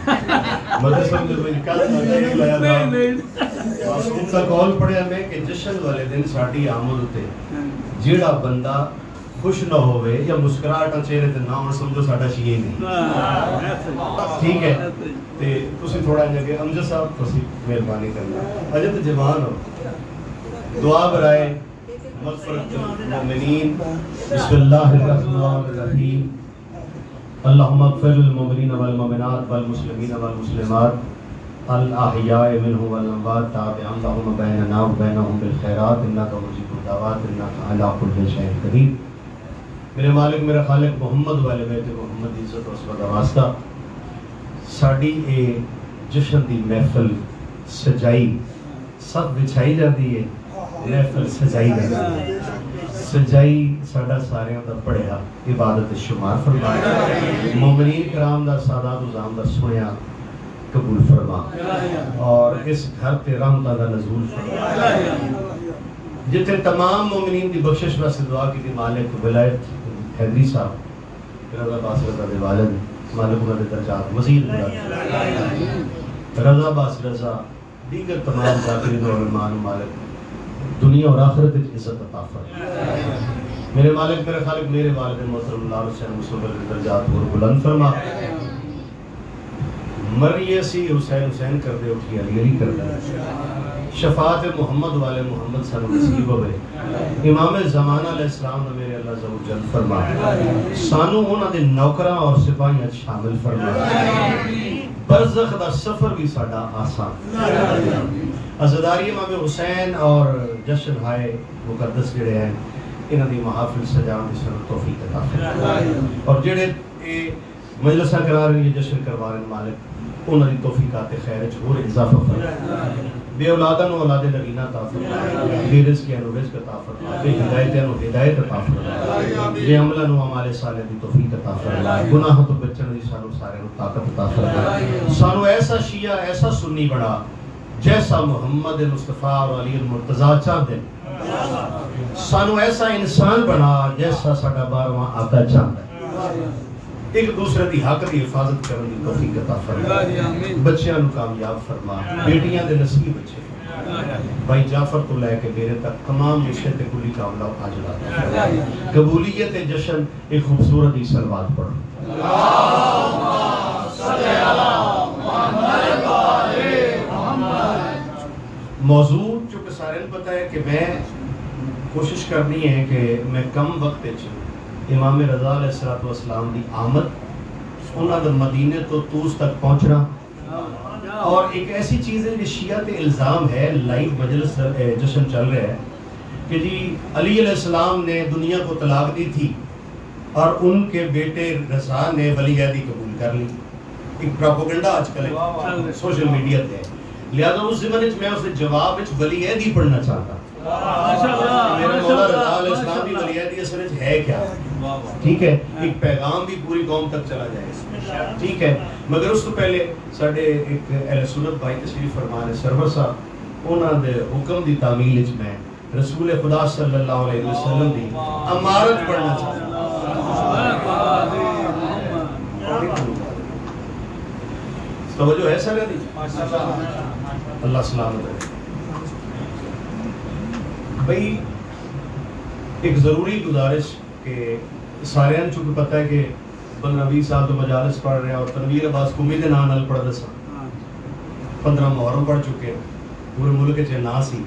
مدد سمجھے کوئی کل نہیں لایا تھا. معصوم کا قول پڑھیا میں کہ جشن والے دن ساڈی آمد تے جیڑا بندہ خوش نہ ہوئے یا مسکراہٹاں چہرے تے نہ ہون سمجھو ساڈا شیعہ نہیں. ٹھیک ہے تے تسی تھوڑا انجا کہ امجد صاحب تسی مہربانی کرنا اجے تے جوان ہو. دعا برائے مغفرت المؤمنین. بسم اللہ الرحمن الرحیم. اللہم اغفر للمؤمنین والمؤمنات والمسلمین والمسلمات الاحیاء منهم والاموات تابعا لهم بیننا وبینہم بالخیرات انک مجیب الدعوات انک علی کل شیء قدیر. میرے مالک میرا خالق محمد والے بیت محمد عزت و عصمت کا واسطہ ساڈی اے جشن دی محفل سجائی سب بچھائی جاتی ہے، محفل سجائی جاتی ہے. سجائی ساڈا ساریاں دا پڑھیا عبادت شمار فرمائے. مومنین کرام دا سادات و زام دا سنیا قبول فرما اور اس گھر پہ رحمتاں دا نزول فرما. جتنے تمام مومنین دی بخشش واسطے دعا کی تھی مالک ولایت حیدری صاحب رضا عباس رضا دے والد مالک انہاں دے درجات مزید بلند. رضا عباس رضا دیگر تمام ذاکرین و علماء مالک دنیا اور آخرت کی عزت عطا فرما. میرے مالک میرے خالق میرے والد محترم اللہ حسین مصطفیٰ کے درجات اور بلند فرما. مریے سی حسین حسین کر دے اٹھی علی علی کر دے. شفاعت محمد والے محمد صلی اللہ علیہ وسلم امام زمانہ علیہ السلام نے میرے اللہ عز و جل فرما. سانو انہاں دے نوکراں اور سپاہیاں شامل فرما. برزخ دا سفر بھی ساڈا آسان. عزاداری امام حسین اور جشن ہائے مقدس جڑے ہیں انہاں دی محافل سجاون دی سن توفیق عطا فرما. اور جڑے اے مجلساں کرا رہے ہیں جشن کروا رہے ہیں مالک انہاں دی توفیقات خیر وچ ہور اضافہ فرما. بے اولاداں نو اولاد نگینہ عطا فرما. بے رزقیاں نو رزق عطا فرما. بے ہدایتاں نو ہدایت عطا فرما. بے عملاں نو اعمال صالح دی توفیق عطا فرما. گناہوں تو بچن دی سانو سارے نو طاقت عطا فرما. سانو ایسا شیعہ ایسا سنی بڑا جیسا محمد مصطفیٰ اور علی المرتضیٰ چاہتے ہیں. سانو ایسا انسان بنا جیسا ساڈا 12واں آقا چاہتا ہے. ایک دوسرے دی حق دی حفاظت کرنے دی توفیق عطا فرما. بچیاں نو کامیاب فرما. بیٹیاں دے نصیب بچے بھائی جعفر تو لے کے میرے تک تمام رشتے تے کلی کاملہ حاجلہ قبولیت جشن ایک خوبصورت ہی صلوات پڑھو. اللہم صلی علی محمد و آل محمد. موضوع چونکہ سارے پتہ ہے کہ میں کوشش کرنی ہے کہ میں کم وقت امام رضا علیہ السلام دی آمد انہاں دے مدینے تو طوس تک پہنچنا، اور ایک ایسی چیز ہے جو شیعہ تے الزام ہے، لائیو مجلس جشن چل رہا ہے کہ جی علی علیہ السلام نے دنیا کو طلاق دی تھی اور ان کے بیٹے رضا نے ولی عہدی قبول کر لی. ایک پروپیگنڈا آج کل سوشل میڈیا تے ہے، لہذا اس زمانے میں اس جواب ولی عہدی پڑھنا چاہتا میرا مولا رضا علیہ السلام کی ولی عہدی اصل ہے کیا، ٹھیک ہے، ایک پیغام بھی پوری قوم تک چلا جائے، ٹھیک ہے. مگر اس تو پہلے ساڈے ایک اہل سنت بھائی تشریف فرما رہے سرور صاحب، انہاں دے حکم دی تعمیل وچ میں رسول خدا صلی اللہ علیہ وسلم دی امارت پڑھنا چاہتا ہوں. توجہ ہے سارے دی؟ اللہ سلامت ہے. بھائی ایک ضروری گزارش کہ سارے چونکہ پتہ ہے کہ بندہ 20 سال تو مجالس پڑھ رہے ہیں اور تنویر عباس قومی دے نام نال پڑھدا سا، 15 محرم پڑھ چکے، پورے ملک چ نا سی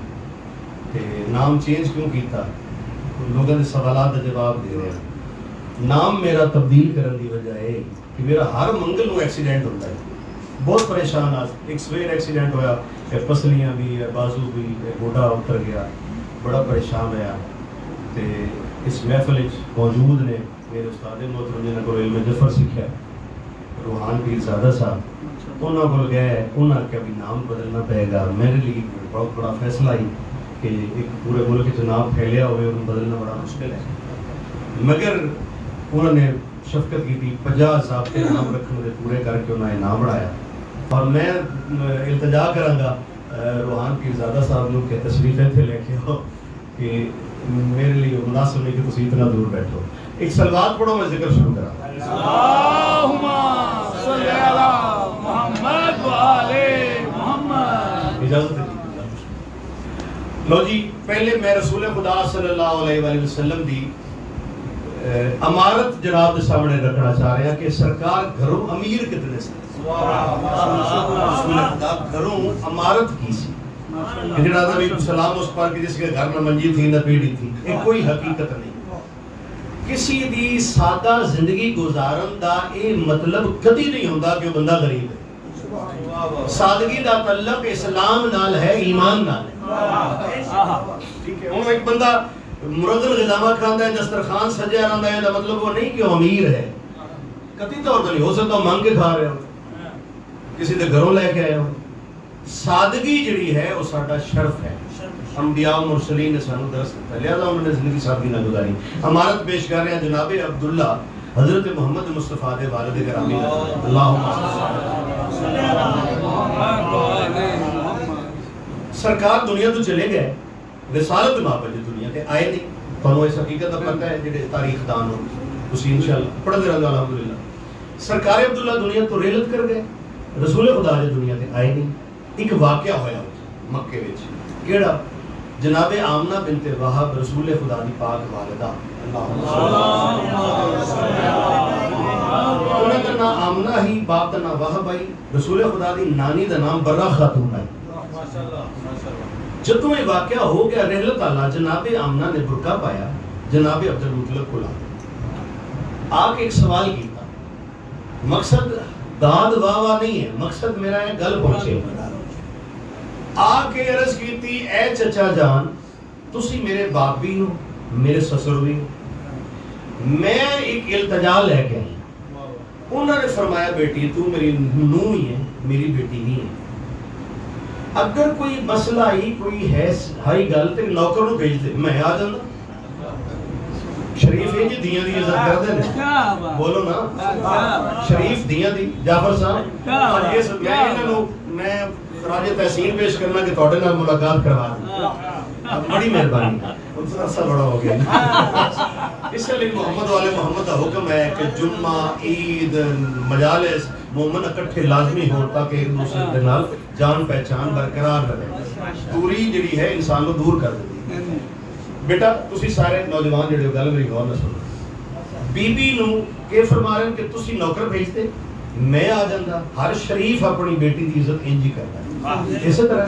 تے نام چینج کیوں کیتا، لوگوں کے سوالات کا جواب دے رہے ہیں. نام میرا تبدیل کرنے کی وجہ ہے کہ میرا ہر منگل کو ایکسیڈنٹ ہوتا ہے، بہت پریشان آج. ایک سویر ایکسیڈنٹ ہویا، پسلیاں بھی بازو بھی گوڈا اتر گیا، بڑا پریشان ہوا. تے اس محفل موجود نے میرے استاد محترم جنہوں کو علم ظفر سیکھا روحان پیر زادہ صاحب، انہوں کو گئے، انہوں کا بھی نام بدلنا پڑے گا. میرے لیے بہت بڑا فیصلہ ہی کہ ایک پورے ملک کے نام پھیلیا ہوئے انہوں بدلنا بڑا مشکل ہے. مگر انہوں نے شفقت کی تھی، 50 ضابطے نام رکھنے کے پورے کر کے انہوں نے نام بڑھایا. اور میں التجا کراں گا روحان پیر زادہ صاحب لوگ کے تشریف اتنے لے کے ہو کہ میرے لیے مناسب نہیں کہ تسی اتنا دور بیٹھو. ایک سلوات پڑھو، میں ذکر شروع کرا. اللہم صلی علی محمد و آل محمد. اجازت ہے. لو جی، پہلے میں رسول خدا صلی اللہ علیہ وآلہ وسلم دی امارت جناب کے سامنے رکھنا چاہ رہے ہیں کہ سرکار گھروں امیر کتنے سے، رسول خدا گھروں امارت کی سی. جناب نبی سلام اس پر کہ جس کے گھر میں منجی تھی نہ پیڑی تھی، ایک کوئی حقیقت نہیں. کسی دی سادہ زندگی گزارن دا اے مطلب کدی نہیں ہوتا کہ وہ بندہ غریب ہے. سادگی دا تعلق اسلام نال ہے، ایمان نال ہے. ٹھیک ہے، ہوں ایک بندہ مرغن غذا کھاندا ہے، دسترخوان سجا رہندا ہے، دا مطلب وہ نہیں کہ وہ امیر ہے. قطعی طور پر نہیں ہو سکتا مانگ کے کھا رہے ہو، کسی دے گھروں لے کے آئے ہو. سادگی جڑی ہے وہ ساڈا شرف ہے. انبیاء و مرسلین نے سانو درس دیتا ہے، لہذا انہوں نے زندگی سادگی نہ گزاری. امارت پیش کر رہے ہیں جناب عبداللہ حضرت محمد مصطفیٰ دے والد گرامی. اللہم سرکار دنیا تو چلے گئے، رسالت مابج دنیا تے آئے نہیں. تانوں اس حقیقت کا پتہ ہے جڑے تاریخ دان ہو تسی انشاءاللہ پڑھتے رہو الحمدللہ. سرکار عبداللہ دنیا تو ریلت کر گئے، رسول خدا جو دنیا تے آئے نہیں. ایک واقعہ ہویا مکے وچ، کیڑا؟ جناب آمنہ بنت وہب رسول خدا دی پاک والدہ، انہاں دا نام آمنہ ہی، باپ دا نام وہب آئی، رسول خدا دی نانی دا نام برہ خاتون آئی. جدوں یہ واقعہ ہو گیا رحلت اللہ، جناب آمنہ نے برقع پایا، جناب عبد المطلب کو آ کے ایک سوال کیتا. مقصد داد واہ نہیں ہے، مقصد میرا ہے گل پہنچے. آ کے عرض کیتی، اے چچا جان تسی میرے باپ بھی ہو، میرے سسر بھی ہو، میں ایک التجا لے کے آئی. انہوں نے فرمایا بیٹی تو میری نو ہی ہے، میری بیٹی نہیں ہے. اگر کوئی مسئلہ ہی کوئی ہے ہائی گل تے نوکر نو بھیج دے، میں آ جانا. شریف ہے جی دیاں دی عزت کر دے، بولو نا شریف دیاں دی. جعفر صاحب یہ سب میں خراج تحسین پیش کرنا کہ تھوڑے نال ملاقات کروا دیں، بڑی مہربانی. عرصہ بڑا ہو گیا. اس لیے محمد والے محمد کا حکم ہے کہ جمعہ، عید، مجالس مومن اکٹھے لازمی ہو تاکہ ایک دوسرے کے نال جان پہچان برقرار رہے. دوری جڑی ہے انسان کو دور کر دیتی. بیٹا تسی سارے نوجوان جڑے ہو گل میری غور نہ سنو. بی بی نو کہ فرما رہے ہیں کہ تسی نوکر بھیجتے، میں آ جاندہ. ہر شریف اپنی بیٹی دی عزت انجی کرتا ہے. اسی طرح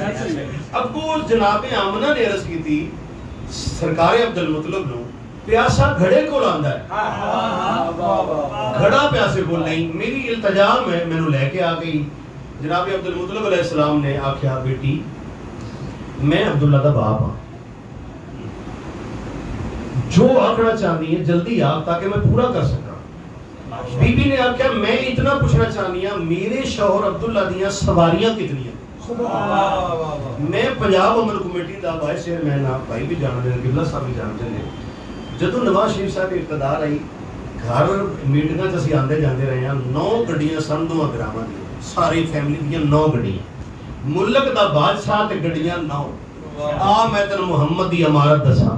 ابو جناب آمنہ نے عرض کی تھی سرکار عبد المطلب نو پیاسا گھڑے کو لاندا ہے، گھڑا پیاسے کو نہیں. میری التجا مینوں لے کے آ گئی. جناب عبد المطلب علیہ السلام نے آخیا بیٹی میں عبداللہ دا باپ ہاں، جو آکھنا چاہنی ہے جلدی آپ تاکہ میں پورا کر سکا. بی بی نے آخیا میں اتنا پوچھنا چاہنی ہوں میرے شوہر عبداللہ دیاں سواریاں کتنی ہیں. میں پنجاب عمل کمیٹی دا وائس چیئرمین آپ بھائی بھی جانتے ہیں، قبلہ صاحب بھی جانتے ہیں. جدو نواز شریف صاحب اقتدار آئی گھر میٹنگاں چ اسی آندے جاندے رہے ہیں. 9 گڈیاں سن دوواں گراواں دی، ساری فیملی دیاں 9 گڈیاں، ملک دا بادشاہ تے گڈیاں 9. آ میں تینوں محمد دی امارت دساں.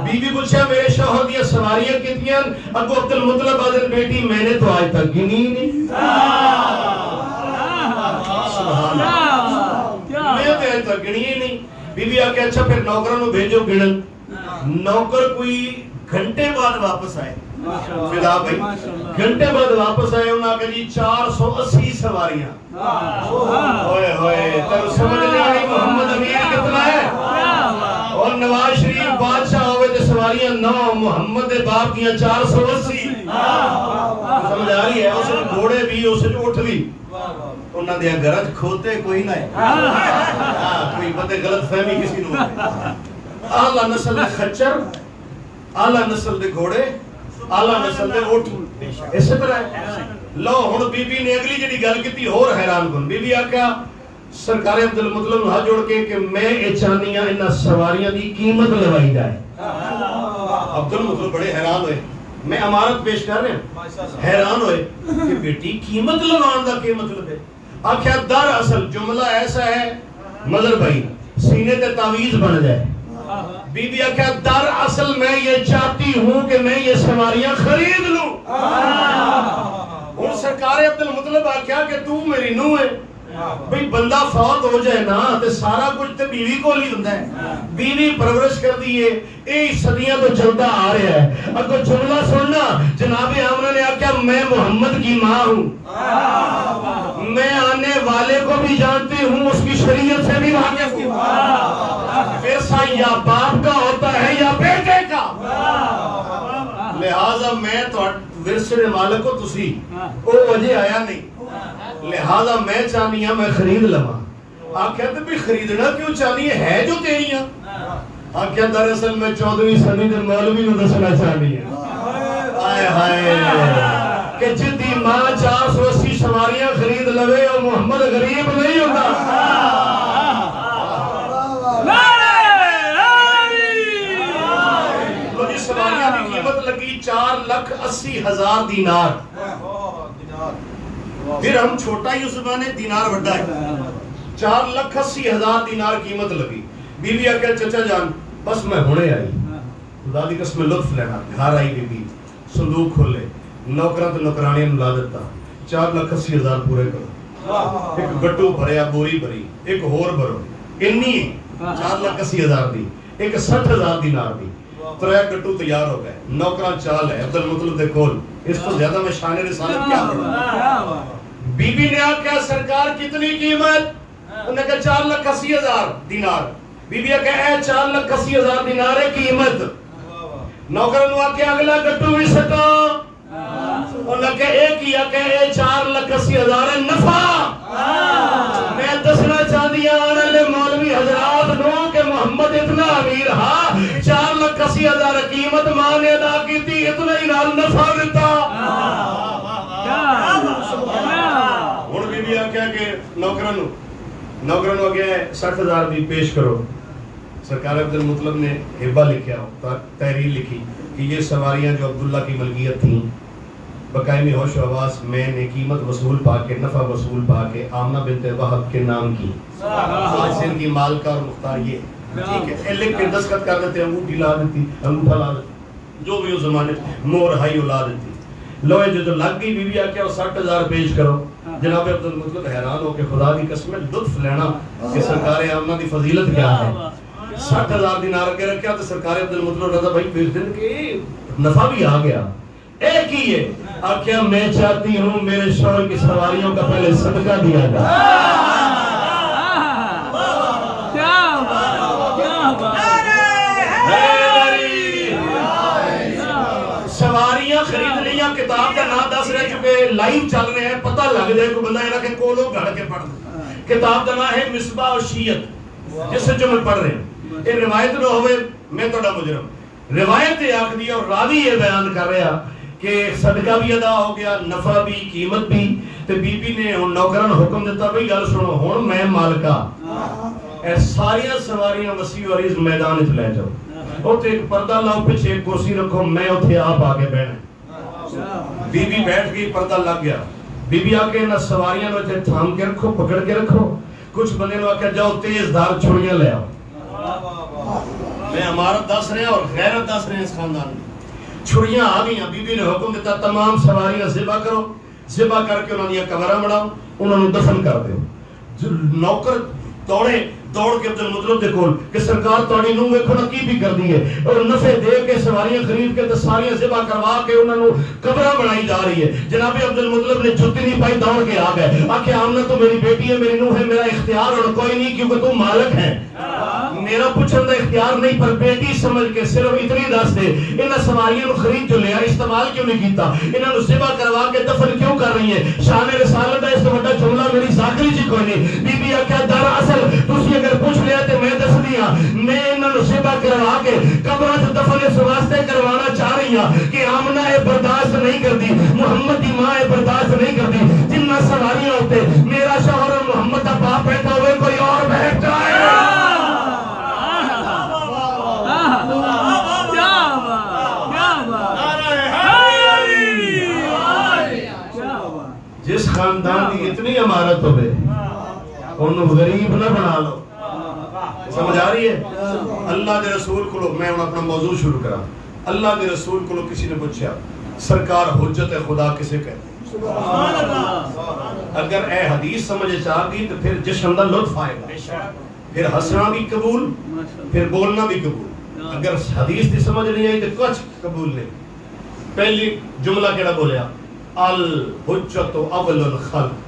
بی بی پوچھا میرے شوہر دیاں سواریاں کتنیاں؟ اگو عبد المطلب آدن بیٹی میں نے تو آج تک گنی نہیں. سبحان اللہ، میں تو آج تک گنی ہی نہیں. بی بی آکے اچھا پھر نوکروں نو بھیجو گنن. نوکر کوئی گھنٹے بعد واپس آئے، فدا بھائی گھنٹے بعد واپس آئے. انہوں نے کہا جی 480 سواریاں. ہوئے ہوئے تب سمجھ لیں محمد امیر کتنا ہے. اور نواز شریف بادشاہ ہوئے تو سواریاں 9، محمد باپ دیاں 480. سمجھ آ رہی ہے. اس گھوڑے بھی اس اٹھ بھی انہاں دے گھر کھوتے کوئی نہ ہے. کوئی پتہ غلط فہمی کسی نو. اعلیٰ نسل دے خچر، اعلیٰ نسل دے گھوڑے، اعلیٰ نسل دے اٹھ. اسی طرح ہے. لو ہن بی بی نے اگلی جڑی گل کیتی اور حیران کن. بی بی آکھیا سرکار عبد المطلب نو ہاتھ جوڑ کے کہ میں اے چاہنی ہاں انہاں سواریاں دی قیمت لوائی جائے. عبد المطلب بڑے حیران ہوئے. میں امارت پیش کر رہے ہیں. حیران ہوئے کہ بیٹی قیمت لوان دا کیا مطلب ہے؟ آکھیا در اصل جملہ ایسا ہے مظہر بھائی سینے تے تعویذ بن جائے. بی بی آکھیا در اصل میں یہ چاہتی ہوں کہ میں یہ سواریاں خرید لوں. اور سرکار عبد المطلب آکھیا کہ تو میری نوح ہے. بھئی بندہ فوت ہو جائے نا تے سارا کچھ تے بیوی کو ہی ہوندا ہے. بیوی پرورش کر دیئے اے صدیاں تو چلتا آ رہا ہے. اگر جملہ سننا جناب آمنہ نے آکھیا میں محمد کی ماں ہوں، میں آنے والے کو بھی جانتی ہوں، اس کی شریعت سے بھی واقف ہوں. فیصلہ یا باپ کا ہوتا ہے یا بیٹے کا. لہذا میں تو ورثے مالک کو تسی او وجہ آیا نہیں. لہذا میں چاہنی ہوں میں خرید لواں. آکھیا تے بھی خریدنا کیوں چاہنی ہے جو تیری ہیں؟ آکھیا دراصل میں 14ویں صدی دے مولوی نو دسنا چاہنی ہے آئے ہائے کہ جدی ماں 480 سواریاں خرید لوے اور محمد غریب نہیں ہوتا. سواریاں کی قیمت لگی 4,80,000 دینار. درہم چھوٹا ہی اس زمانے دینار بڑا ہے. 4,80,000 دینار قیمت لگی. بی بی آکھیا چچا جان بس میں ہونے آئی. خدا دی قسم لطف لینا. گھر آئی بی بی صندوق کھولے نوکراں تے نوکرانیاں نوں لا دتا. 4,80,000 پورے کرو. ایک گٹو بھریا بوری بھری ایک ہور بھرو انی 4,80,000 دی ایک 60,000 دینار دی. 3 گٹو تیار ہو گئے. نوکراں چال ہے عبد المطلب دے کول. اس تو زیادہ میں شان رسالت کیا پڑھوں. بی بی نے آکھیا سرکار کتنی قیمت؟ انہوں نے کہا 4,80,000 دینار. بی بی کہا اے 4,80,000 دینار ہے قیمت. نوکر نے آکھیا اگلا گٹو بھی سٹا. انہوں نے کہا ایک ہی آکھیا اے 4,80,000 ہے نفع. میں دسنا چاہتی ہوں آنے لے مولوی حضرات نو کہ محمد اتنا امیر ہا 4,80,000 قیمت ماں نے ادا کی تھی اتنا ہی نال نفع دیتا. ہن بی بی آکھیا کہ نوکراں نو آگیا ہے 60,000 بھی پیش کرو. سرکار عبد المطلب نے ہبہ لکھیا تحریر لکھی کہ یہ سواریاں جو عبداللہ کی ملکیت تھیں بقائمی ہوش و حواس میں نے قیمت وصول پا کے نفع وصول پا کے آمنہ بنت وہب کے نام کی. آج سے ان کی مالکہ اور مختار یہ ٹھیک ہے. لکھ کے دستخط کر دیتے انگوٹھی لا دیتی انگوٹھا لا دیتی جو بھی اس زمانے مور ہائی لا دیتی. لوہے جو لگ گئی بی بی آکھیا 60,000 پیش کرو. جناب عبد المطلب حیران ہو کہ خدا دی قسم لطف لینا کہ سرکار آمنہ دی فضیلت کیا ہے. 60,000 دینار کے رکھیا تو سرکار عبد المطلب رضا بھائی بیچ دن کے نفع بھی آ گیا. ایک ہی ہے آکھیا میں چاہتی ہوں میرے شوہر کی سواریوں کا پہلے صدقہ دیا جائے. لائیو چل رہے ہیں پتہ لگ جائے کوئی بندہ اینا کہ کولوں گھڑ کے پڑھ دے کتاب دا نام ہے مصباح الشیعت جس سے جو میں پڑھ رہے ہیں یہ روایت نہ ہوئے میں توڑا مجرم روایت آکھ دیا اور راوی یہ بیان کر رہا کہ صدقہ بھی ادا ہو گیا نفع بھی قیمت بھی تے بی بی نے نوکران حکم دیتا بھئی گل سنو ہن میں مالکا اے ساریاں سواریاں وسیع و عریض میدان وچ لے جاؤ اوتھے ایک پردہ لاؤ پیچھے ایک کرسی رکھو میں اوتھے آپ آگے بیٹھنا بی بی بیٹھ گئی پردہ لگ گیا بی بی آ کے نہ سواریاں نو تے تھام کے رکھو پکڑ کے رکھو کچھ بندے نو آ جاؤ تیز دھار چھڑیاں لے آؤ میں امارت دس رہے ہیں اور غیرت دس رہے ہیں اس خاندان میں چھڑیاں آ گئی بی بی نے حکم دیتا تمام سواریاں ذبح کرو ذبح کر کے انہوں نے قبراں بناؤ انہوں نے دفن کر دیو نوکر دوڑ کے عبد المطلب دے کول کہ سرکار تہاڈی نوں ویکھو نا کی بھی کر دی ہے اور نفع دے کے سواریاں خرید کے تے ساریاں ذبح کروا کے انہاں نوں قبراں بنائی جا رہی ہے جناب عبد المطلب نے جُتی نہیں پائی دوڑ کے آ گئے آکھے آمنہ تو میری بیٹی ہے میری نوں ہے میرا اختیار اور کوئی نہیں کیونکہ تو مالک ہے میرا پوچھن دا اختیار نہیں پر بیٹی سمجھ کے صرف اتنی دس دے انہاں سواریاں نوں خرید جو لیا استعمال کیوں نہیں کیتا انہاں نوں ذبح کروا کے دفن کیوں کر رہی ہے شان رسالت دا اس بڑا جملہ میری ذاکری جی کوئی نہیں بی بی آکھیا در اصل تسی اگر پوچھ لیا تے میں دس دیا میں انہاں نوں ذبح کروا کے قبراں تے دفن اس واسطے کروانا چاہ رہی ہاں کہ آمنہ اے برداشت نہیں کردی محمد دی ماں اے برداشت نہیں کردی جنہ سواریاں ہوتے میرا شوہر محمد دا باپ بیٹھا ہوئے کوئی اور بیٹھا ہے جس خاندان کی اتنی عمارت ہوئے انہوں غریب نہ بنا لو سمجھ آ رہی ہے اللہ کے رسول کو میں اپنا موضوع شروع کرا اللہ کے رسول کو کسی نے پوچھا سرکار حجت خدا کسے کہتے ہیں اگر اے حدیث سمجھے چاہ گئی تو پھر جشن دا لطف آئے گا پھر ہنسنا بھی قبول پھر بولنا بھی قبول اگر حدیث دی سمجھ نہیں آئی تو کچھ قبول نہیں پہلی جملہ کیڑا بولیا الحجت اول الخلق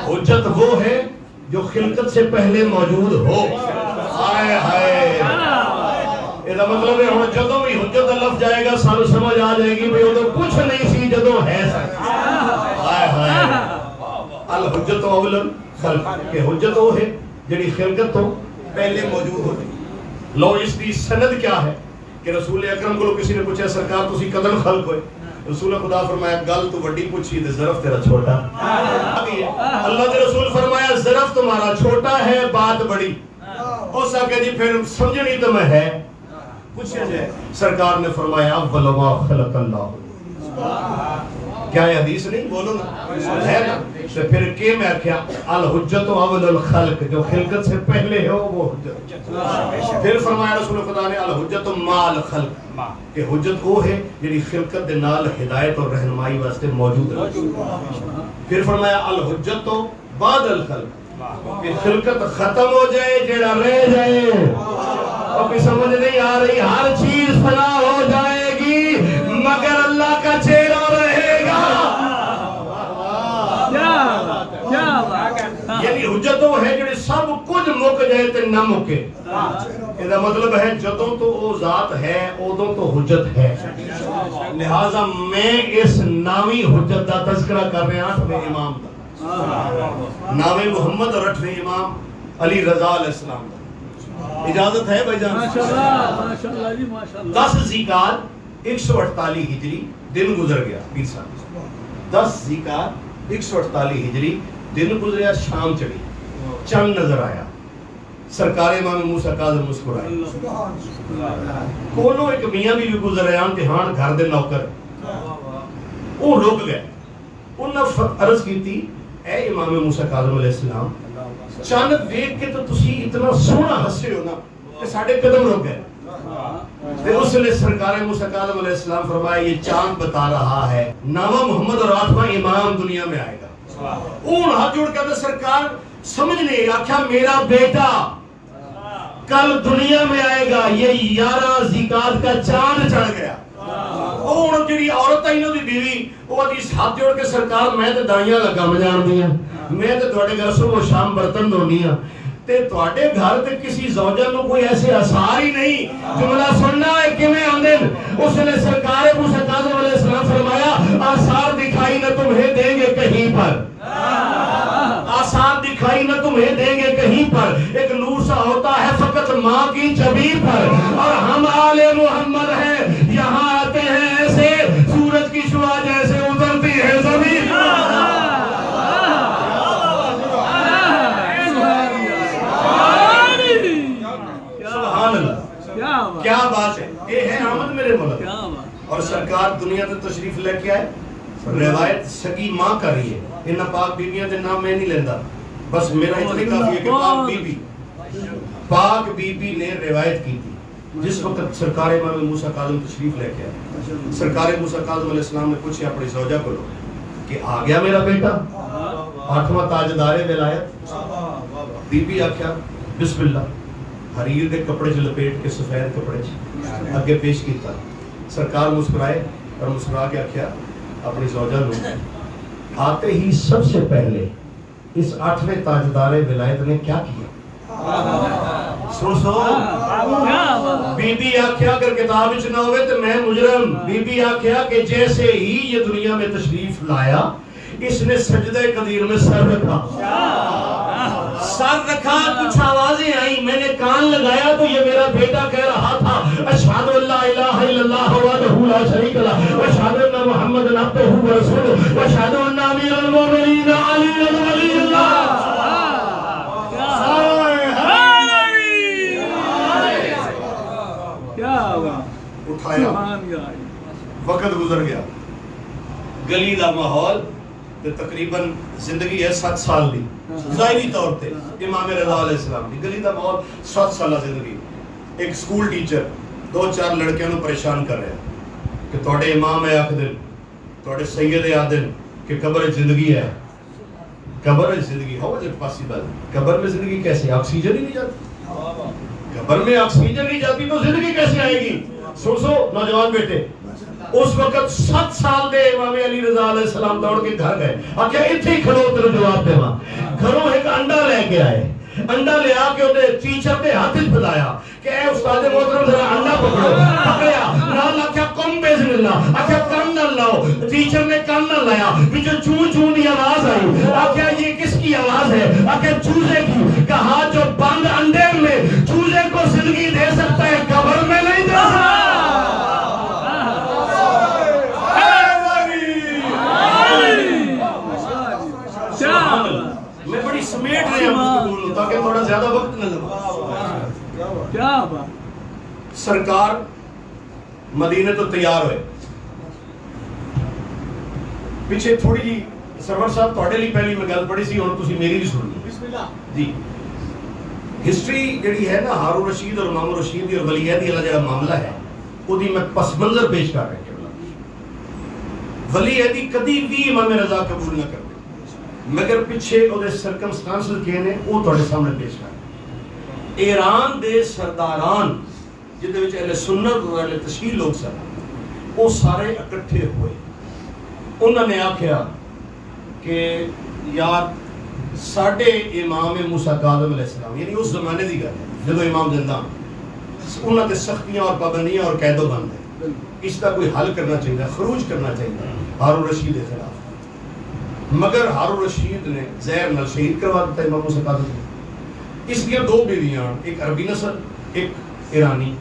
حجت وہ ہے جو خلقت سے پہلے موجود ہو آئے ہائے یہ مطلب ہے ہن جدوں بھی حجت لفظ جائے گا سانو سمجھ آ جائے گی بھئی وہ تو کچھ نہیں سی جدوں ہے آئے ہائے الحجت اول الخلق کہ حجت وہ ہے جڑی خلقت تو پہلے موجود ہوتی لو اس کی سند کیا ہے کہ رسول اکرم کو کسی نے پوچھا سرکار تسی کدن خلق ہوئے رسول خدا فرمایا گل تو بڑی پوچھی تے ظرف تیرا چھوٹا اللہ کے رسول فرمایا ظرف تمہارا چھوٹا ہے بات بڑی ہو سکے جی پھر سمجھنی تو میں ہے پوچھے جائے سرکار نے فرمایا اول ما خلق اللہ کیا یہ حدیث نہیں بولو نا ہے نا تو پھر کہ میں کیا الحجت اول الخلق جو خلقت سے پہلے ہو وہ حجت پھر فرمایا رسول خدا نے الحجت مال خلق کہ حجت وہ ہے جڑی خلقت دے نال ہدایت اور رہنمائی واسطے موجود ہے پھر فرمایا الحجت بعد الخلق کہ خلقت ختم ہو جائے جڑا رہ جائے اور کوئی سمجھ نہیں آ رہی ہر چیز فنا ہو جائے گی مگر اللہ کا چہرہ رہے گا یعنی حجت وہ ہے جڑی سب کچھ مک جائے تے نہ مکے یہ مطلب ہے جدوں تو وہ ذات ہے ادوں تو حجت ہے لہذا میں اس نامی حجت کا تذکرہ کر رہا ہوں 8ویں امام کا نام محمد اور 8ویں امام علی رضا علیہ السلام کا اجازت ہے بھائی جان ماشاءاللہ جی ماشاءاللہ 10 ذیقعت 148 ہجری دن گزر گیا 20 سال 10 ذیقعت 148 ہجری دن گزریا شام چڑھی چند نظر آیا سرکار امام موسیٰ کاظم مسکرائے کونوں ایک میاں بھی گزر رہے ہیں ہاں گھر دے نوکر وہ رک گئے انہاں عرض کی تھی اے امام موسیٰ کاظم علیہ السلام چاند دیکھ کے تو تسی اتنا سونا ہنسے ہو نا کہ ساڑھے قدم رک گئے پھر اس نے سرکار موسیٰ کاظم علیہ السلام فرمایا یہ چاند بتا رہا ہے نامہ محمد اور 8واں امام دنیا میں آئے گا اون ہاتھ جوڑ کر سرکار سمجھ نہیں آکھا میرا بیٹا کل دنیا میں آئے گا یہ 11 ذیقعت کا چاند چڑھ گیا اون جڑی عورت ہے انہوں دی بیوی وہ اس ہاتھ جوڑ کے سرکار میں تے دائیاں لگا مجان دیا میں تے تواڈے گھر صبح شام برتن دھونی ہاں تے تواڈے گھر تے کسی زوجہ نو کوئی ایسے آثار ہی نہیں جملہ سننا ہے کیویں ہوندے اس نے سرکار موسیٰ کاظم علیہ السلام فرمایا آثار دکھا تمہیں دیں گے کہیں پر، آثار دکھائی نہ تمہیں دیں گے کہیں پر، ایک نور سا ہوتا ہے فقط ماں کی جبین پر، اور ہم آل محمد ہیں، یہاں آتے ہیں ایسے سورج کی شعاع جیسے اترتی ہے زمین پر۔ سبحان اللہ، کیا بات ہے، یہ ہے آمد میرے ملک۔ اور سرکار دنیا سے تشریف لے کے آئے، روایت سگی ماں کر رہی ہے، انہاں پاک بیبیاں دے نام میں نہیں لیندہ، بس میرا اتنی کافی ہے کہ پاک بی بی نے روایت کی تھی جس وقت سرکار امام موسیٰ کاظم تشریف لے کے آئے، سرکار موسیٰ کاظم علیہ السلام نے پوچھا اپنی زوجہ کو کہ آ گیا میرا بیٹا 8واں تاجدار ولایت؟ بی بی آکھیا بسم اللہ، حریر دے کپڑے چ لپیٹ کے سفید کپڑے چ اگے پیش کیتا، سرکار مسکرائے اور مسکرا کے آکھیا اپنی زوجہ نو آتے ہی سب سے پہلے اس 8ویں تاجدار ولایت نے کیا کیا؟ سن سو بی بی آکھیا اگر کتاب وچ نہ ہوئے تو میں مجرم، بی بی آکھیا کہ جیسے ہی یہ دنیا میں تشریف لایا اس نے سجدہ قدیر میں سر رکھا، کچھ آوازیں آئیں، میں نے کان لگایا تو یہ میرا بیٹا کہہ رہا تھا اشہد ان لا الہ الا اللہ وحدہ لا شریک لہ واشہد ان محمدا عبدہ ورسولہ واشہد ان امیر المومنین علی ولی اللہ۔ اٹھایا، وقت گزر گیا، گلی دا ماحول تقریباً زندگی ہے 7 سال دی، ظاہری طور تے امام رضا علیہ السلام دی گلی دا ماحول 7 سالہ زندگی، ایک سکول ٹیچر 2-4 لڑکیاں نو پریشان کر رہا ہے کہ توڑے امام ہے آکھ دن، توڑے سید آدن کہ قبر زندگی ہے، قبر زندگی ہو جب پاسیبل، قبر میں زندگی کیسے، آکسیجن ہی نہیں جاتی، قبر میں آکسیجن نہیں جاتی تو زندگی کیسے آئے گی؟ سو نوجوان بیٹے اس وقت 7 سال دے امام علی رضا علیہ السلام دوڑ کے گھر گئے، آکھیا اتھے ہی کھلو تیرے جواب دے ماں، گھروں ایک انڈا لے کے آئے، انڈا لے آ کے انہیں ٹیچر نے ہاتھ پھیلایا کہ اے استاد محترم ذرا انڈا پکڑو، پکڑیا، نال آکھیا قم بسم اللہ، آکھیا کان نہ لاؤ، ٹیچر نے کان نہ لایا، پیچھے چون چون کی آواز آئی، آکھیا یہ کس کی آواز ہے؟ آکھیا چوزے کی، کہا جو بند انڈے میں چوزے کو زندگی دے سکتا ہے قبر میں نہیں دے سکتا۔ میں بڑی سمیٹ رہے ہیں مستقبول تاکہ تھوڑا زیادہ وقت نہ لگا۔ سرکار مدینے تو تیار ہوئے، پیچھے تھوڑی جی سرور صاحب تھوڑے لی پہلی میں گل پڑھی سی اور تسی میری بھی سن لی جی۔ ہسٹری جڑی ہے نا ہارون رشید اور امام رشید اور ولی عہد والا جڑا معاملہ ہے وہ دی میں پس منظر پیش کر رہا ہوں۔ ولی عہدی کدی بھی امام رضا قبول نہ کرتے مگر پیچھے او دے سرکمسٹانسز کے نے وہ تھوڑے سامنے پیش کر۔ ایران دے سرداران جدے وچ اہل سنت اور اہل تشیع لوگ سن وہ سارے اکٹھے ہوئے، انہوں نے آکھیا کہ یار ساڈے امام موسیٰ کاظم علیہ السلام یعنی اس زمانے دی گل ہے جدو امام زندہ انہوں نے سختیاں اور پابندیاں اور قید و بند ہے، اس کا کوئی حل کرنا چاہیے، خروج کرنا چاہیے ہارون رشید کے خلاف، مگر ہارون رشید نے زہر نال شہید کروا دیتا امام موسیٰ کاظم کو۔ اس کی 2 بیویاں، ایک عربی نسل ایک ایرانی۔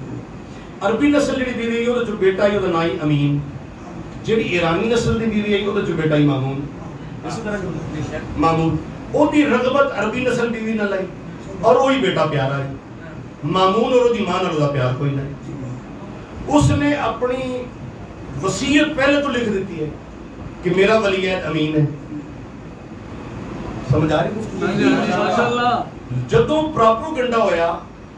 عربی نسل جڑی بیوی ہے جو بیٹا ہے نام ہی امین، جڑی ایرانی نسل دی بیوی ہے جو بیٹا ہی مامون، اسی طرح مامون او دی رغبت عربی نسل بیوی نہ لائی اور وہی بیٹا پیارا ہے، مامون اور دی ماں نال پیار کوئی نہیں۔ اس نے اپنی وصیت پہلے تو لکھ دیتی ہے کہ میرا ولی عہد امین ہے، سمجھ آ رہی ہے؟ جدوں پراپوگنڈا ہویا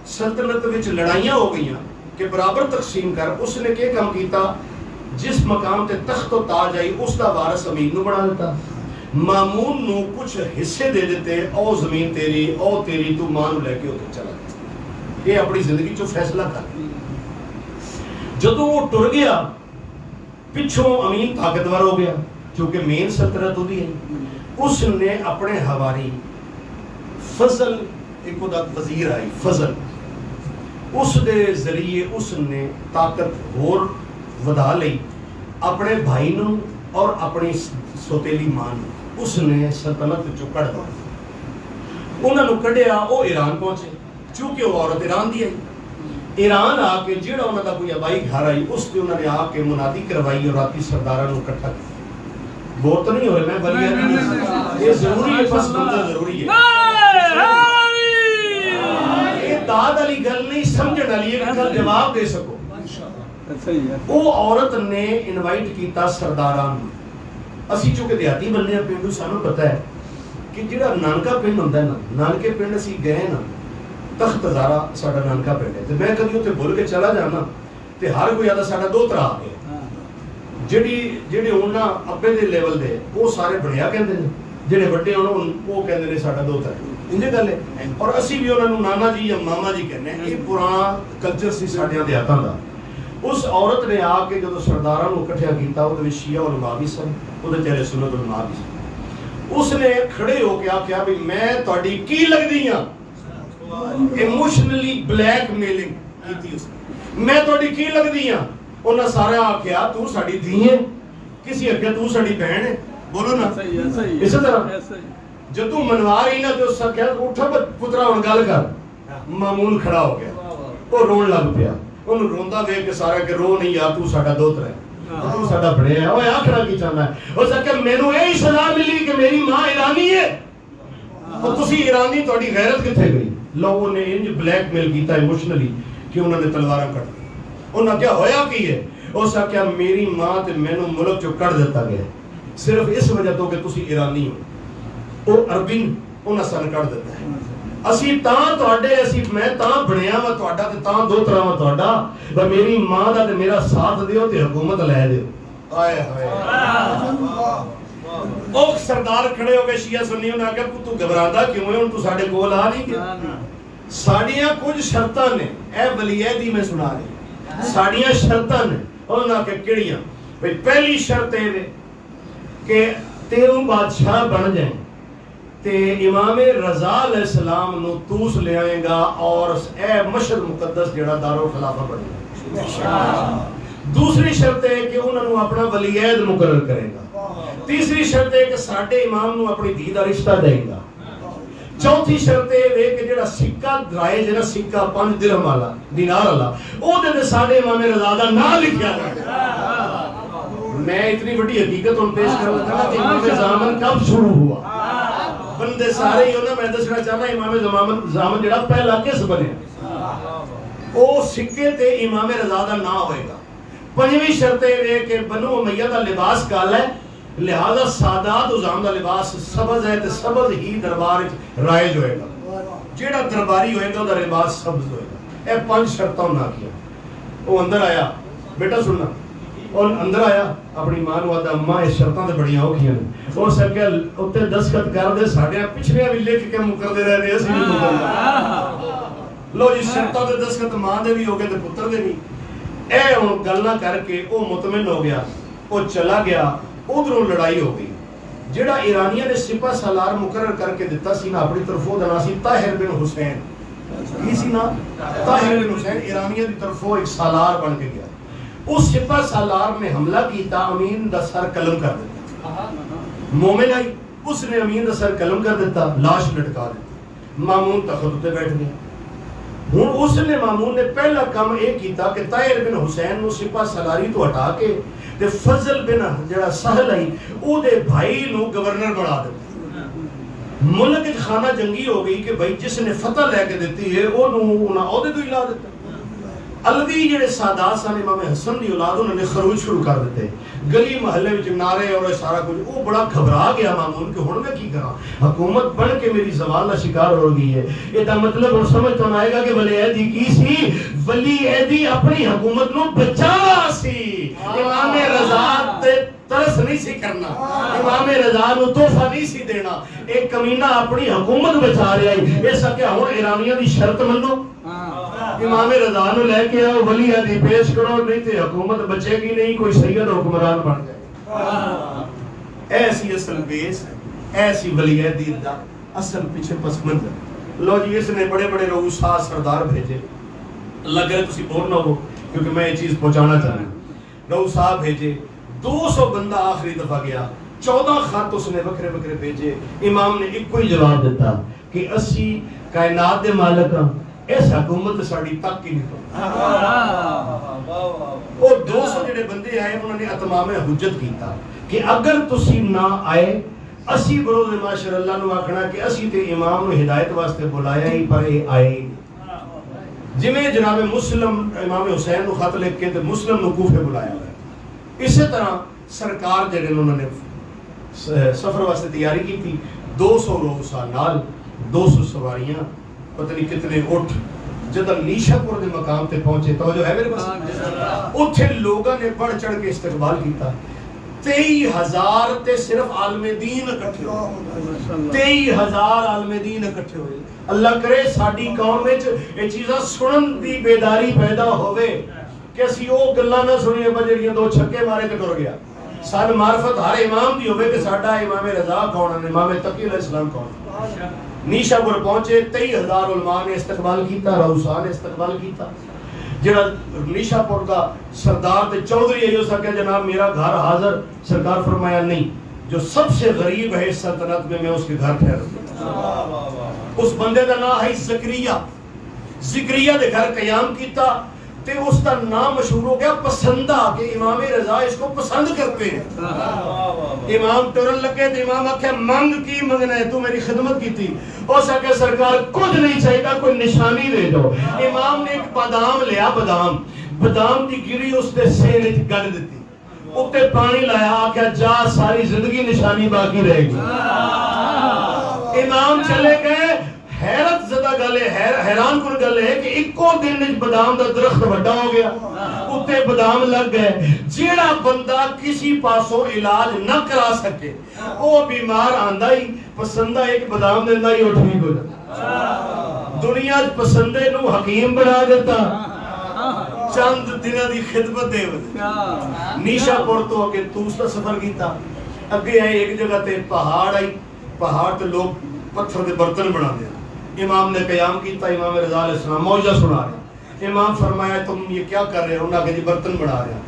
سلطنت وچ لڑائیاں ہو گئیاں کہ برابر تقسیم کر، اس نے کیا کام کیتا، جس مقام تے تخت و تاج آئی اس دا وارث امین نو بنا دیتا، مامون نو کچھ حصے دے دیتے، او زمین تیری او تیری، تو ماں نو لے کے اوتے چلا گیا، یہ اپنی زندگی چو فیصلہ کر۔ جدوں وہ ٹر گیا پچھوں امین طاقتور ہو گیا کیونکہ مین سلطنت ہوتی ہے، اس نے اپنے حواری فضل ایک وزیر آئی فضل، اس دے ذریعے اس نے طاقت اور ودا لئی، اپنے بھائی نو اور اپنی سوتیلی ماں اس نے سلطنت چوں کڑ دیا. انہوں نے کڈیا وہ ایران پہنچے چونکہ وہ عورت ایران دی آئی. ایران آ کے جہاں انہوں کا کوئی آبائی گھر آئی اس سے انہوں نے آ کے منادی کروائی اور راتی سرداراں نوں اکٹھا کیا. بور تو نہیں ہو رہے میں بلی نہیں، یہ ضروری ہے، پس بندہ ضروری ہے. یہ داد والی گل نہیں سمجھن والی ہے کہ گل جواب دے سکو. وہ عورت نے انوائٹ کیتا سرداراں نوں. اسی چونکہ دیہاتی بندے ہیں پنڈو سانوں پتہ ہے کہ جڑا نانکا پنڈ ہوندا ہے نا، نانکے پنڈ اسی گئے نا تخت ہزارہ ساڈا نانکا پنڈ ہے تے میں کدی اوتھے بھول کے چلا جانا تے ہر کوئی آدا ساڈا دوترا آ گیا. جڑے انہاں ابے دے لیول دے وہ سارے بڑیا کہندے نے، جڑے وڈے ہون وہ کہندے نے ساڈا دوترا. انجے گل ہے. اور اسی بھی انہاں نوں نانا جی یا ماما جی کہنے ہیں. یہ پرانا کلچر سی ساڈیاں دیہاتاں دا. اس عورت نے آ کے جدو سرداراں نوں اکٹھا کیتا وہ دے شیعہ علماء بھی سن، وہ دے چہرے سنت علماء بھی سن. اس نے کھڑے ہو کے آخیا بھی میں تہاڈی کی لگدی ہاں. ایموشنلی بلیک میلنگ کیتی اس نے. میں تہاڈی کی لگدی ہاں. انہاں سارے آخیا تو ساڈی دھی ہے، کسی آخیا تو ساڈی بہن ہے. بولو نا اسی طرح جدو منوا رہی نا تو اس آخیا اٹھ پترا ہن گل کر. مامون کھڑا ہو گیا، وہ رون لگ پیا. انہوں روندا دیکھ کے سارے کہ رو نہیں یار تو ساڈا دوترا ہے، تو ساڈا بڑے ہے. اوے آکھنا کی چاہنا ہے؟ اس آخیا مینوں یہی سزا ملی کہ میری ماں ایرانی ہے اور تسی ایرانی، تہاڈی غیرت کتھے گئی؟ لوگوں نے انج بلیک میل کیتا ایموشنلی کہ انہوں نے تلواراں کٹ دی. انہاں کیا ہویا کی ہے؟ اس آخیا میری ماں تے مینوں ملک چوں کڈ دتا گیا صرف اس وجہ تو کہ تسی ایرانی ہو. وہ عربین انہاں سن کڈ دتا ہے. اسی تاں تہاڈے اسی میں تاں بنیا وا تہاڈا تے تاں دوترا وا تہاڈا. تے میری ماں دا تے میرا ساتھ دیو تے حکومت لے دیو. ہائے ہائے. او سردار کھڑے ہو گئے شیعہ سنی. انہاں کہا تو گھبراندا کیوں ہے؟ ہن تو ساڈے کول آ نہیں گیا. ساڈیاں کچھ شرطاں نے اے ولی عہدی میں سنا دے. ساڈیاں شرطاں نے. انہاں کہ کیڑیاں؟ بھئی پہلی شرط اے کہ تیروں بادشاہ بن جائیں تے امام رضا علیہ السلام نو توس لے آئے گا اور اے مشہد مقدس جڑا دارالخلافہ بنے گا. دوسری شرط ہے کہ انہوں نے اپنا ولی عہد مقرر کرے گا. تیسری شرط ہے کہ ساڈے امام نو اپنی دھی دا رشتہ دے گا. چوتھی شرط ہے کہ جڑا سکہ رائے جڑا سکہ 5 درہم والا دینار والا او دے ساڈے امام رضا دا نام لکھیا جائے. میں اتنی بڑی حقیقت ان پیش کر رہا تھا کہ امام زامن کب شروع ہوا. بندے سارے ہی ہونا میں دسنا چاہنا امام زامن جڑا پہلا کس بنیا او سکے تے امام رضا دا نام ہوئے گا. پنجویں شرط ہے کہ بنو امیہ دا لباس کالا ہے لہذا سادات عظام دا لباس سبز ہے تے سبز ہی دربار رائج ہوئے گا. جیڑا درباری ہوئے گا دا لباس سبز ہوئے گا. اے 5 شرطوں نہ کیا. وہ اندر آیا بیٹا سننا اور اندر آیا اپنی ماں نو آدا اماں اس شرطاں تے بڑیاں اوکھیاں نے. او سکے اوتے دستخط کر دے ساڈے پچھلے بھی لکھ کے مکر دے رہے اسی بھی مکر. لو جی شرطاں تے دستخط ماں دے بھی ہو گئے تے پتر دے بھی. اے ہن گلاں کر کے او مطمئن ہو گیا. او چلا گیا. ادھروں لڑائی ہو گئی. جڑا ایرانیاں نے سپہ سالار مقرر کر کے دتا سی نا اپنی طرفوں دا نام سی طاہر بن حسین. کی سی نا طاہر بن حسین. ایرانیاں دی طرفوں ایک سالار بن کے گیا. اس سپہ سالار نے حملہ کیتا امین دا سر قلم کر دیتا. مومن آئی اس نے امین دا سر قلم کر دیتا لاش لٹکا دیتا. مامون تخت تے بیٹھ گیا. ہن اس نے مامون نے پہلا کام یہ کیتا کہ طاہر بن حسین نو سپہ سالاری تو ہٹا کے تے فضل بن جڑا سہل آئی او دے بھائی نو گورنر بنا دیتا. ملک ایک خانہ جنگی ہو گئی کہ بھائی جس نے فتح لے کے دیتی ہے او نو انہاں عہدے تو ہلا دیتا. الوی جڑے سادات سن امام حسن دی اولاد انہوں نے خروج شروع کر دیتے. گلی محلے وچ نعرے اور سارا کچھ. وہ بڑا گھبرا گیا مامون کہ ہن میں کی کراں. حکومت بن کے میری زوال کا شکار ہو گئی ہے. یہ دا مطلب ہن سمجھ تو آئے گا کہ ولی عہدی کی سی. ولی عہدی اپنی حکومت نو بچانا سی. امام رضا تے ترس نہیں سی کرنا. امام رضا نو تحفہ نہیں سی دینا. ایک کمینہ اپنی حکومت بچا رہا ہے. اس کہ ہن ایرانیاں دی شرط منو امام رضا نو لے کے آؤ ولی عہدی پیش کرو نہیں تے حکومت بچے گی نہیں. کوئی سید حکمران بن جائے. ایسی اصل بیس ایسی ولی عہدی دا اصل پیچھے پس منظر. لو جی اس نے بڑے بڑے رؤسا سردار بھیجے. لگ رہے تسی بور نہ ہو کیونکہ میں یہ چیز پہنچانا چاہنا. رؤسا بھیجے 200 بندہ آخری دفعہ گیا, 14 خط اس نے وکھرے وکھرے بھیجے. امام نے ایک کوئی جواب دیتا کہ اسی کائنات دے مالک ہاں, اس حکومت ساڑی تک ہی نہیں. اور 200 جڑے بندے آئے انہوں نے اتمام حجت کیتا کہ اگر تسی نہ آئے اسی بروز معاشر اللہ نو آکھنا کہ اسی تے امام نو ہدایت واسطے بلایا ہی پر اے آئے. جویں جناب مسلم امام حسین نو خط لکھ کے تے مسلم نو کوفے بلایا ہے, اسی طرح سرکار جڑے انہوں نے سفر واسطے تیاری کی تھی. 200 لوگ نال 200 سواریاں پتہ نہیں کتنے اٹھ جدہ نیشا پور دے مقام تے پہنچے. توجہ ہے میرے پاس؟ اتھے لوگاں نے بڑھ چڑھ کے استقبال کیتا. 23,000 تے صرف عالم دین اکٹھے ہوئے. 23,000 عالم دین اکٹھے ہوئے. اللہ کرے ساڈی قوم وچ یہ چیزاں سنن دی بیداری پیدا ہوئے کہ اسی او گلاں نہ سنیے جڑیاں 2 چھکے مارے تے ٹر گیا. سن معرفت ہر امام دی ہوئے کہ ساڈا امام رضا کون ہے, امام تقی علیہ السلام کون. نیشا پور پہنچے, 23,000 علماء نے استقبال کیتا, روسا نے استقبال کیتا. جڑا نیشا پور کا سردار تے چودھری ہے جو سکے جناب میرا گھر حاضر. سرکار فرمایا نہیں, جو سب سے غریب ہے اس سلطنت میں اس کے گھر ٹھہر. اس بندے دا نام ہے زکریا. زکریا دے گھر قیام کیتا تے اس کا نام مشہور ہو گیا پسندہ, کہ امام رضا اس کو پسند کرتے ہیں. امام ٹرن لگے تو امام آکھے مانگ کی منگنا ہے, تو میری خدمت کی تھی. ہو سکے سرکار کچھ نہیں چاہیے, کوئی نشانی دے دو. امام نے ایک بادام لیا, بادام دی گری اس نے سینے گڑ دیتی, اتے پانی لایا, آکھا جا ساری زندگی نشانی باقی رہے گی. امام چلے گئے. حیرت زدہ گل ہے, حیران کن گل ہے کہ ایکو دن وچ بادام دا درخت بڑا ہو گیا, اتے بادام لگ گئے. جیڑا بندہ کسی پاسوں علاج نہ کرا سکے وہ بیمار آندا ہی پسندہ ایک بادام دیندا ہی اٹھ ٹھیک ہو جاتا. دنیا پسندے نو حکیم بنا دیتا, چند دنوں دی خدمت دے. نیشا پور تو اگے توس دا سفر کیتا. اگے آئے ایک جگہ تے پہاڑ آئی, پہاڑ تے لوگ پتھر دے برتن بنا دیا. امام نے قیام کیتا, امام رضا علیہ السلام موجہ سنا رہے. امام فرمایا تم یہ کیا کر رہے ہو؟ انہوں نے کہا جی برتن بنا رہے ہیں.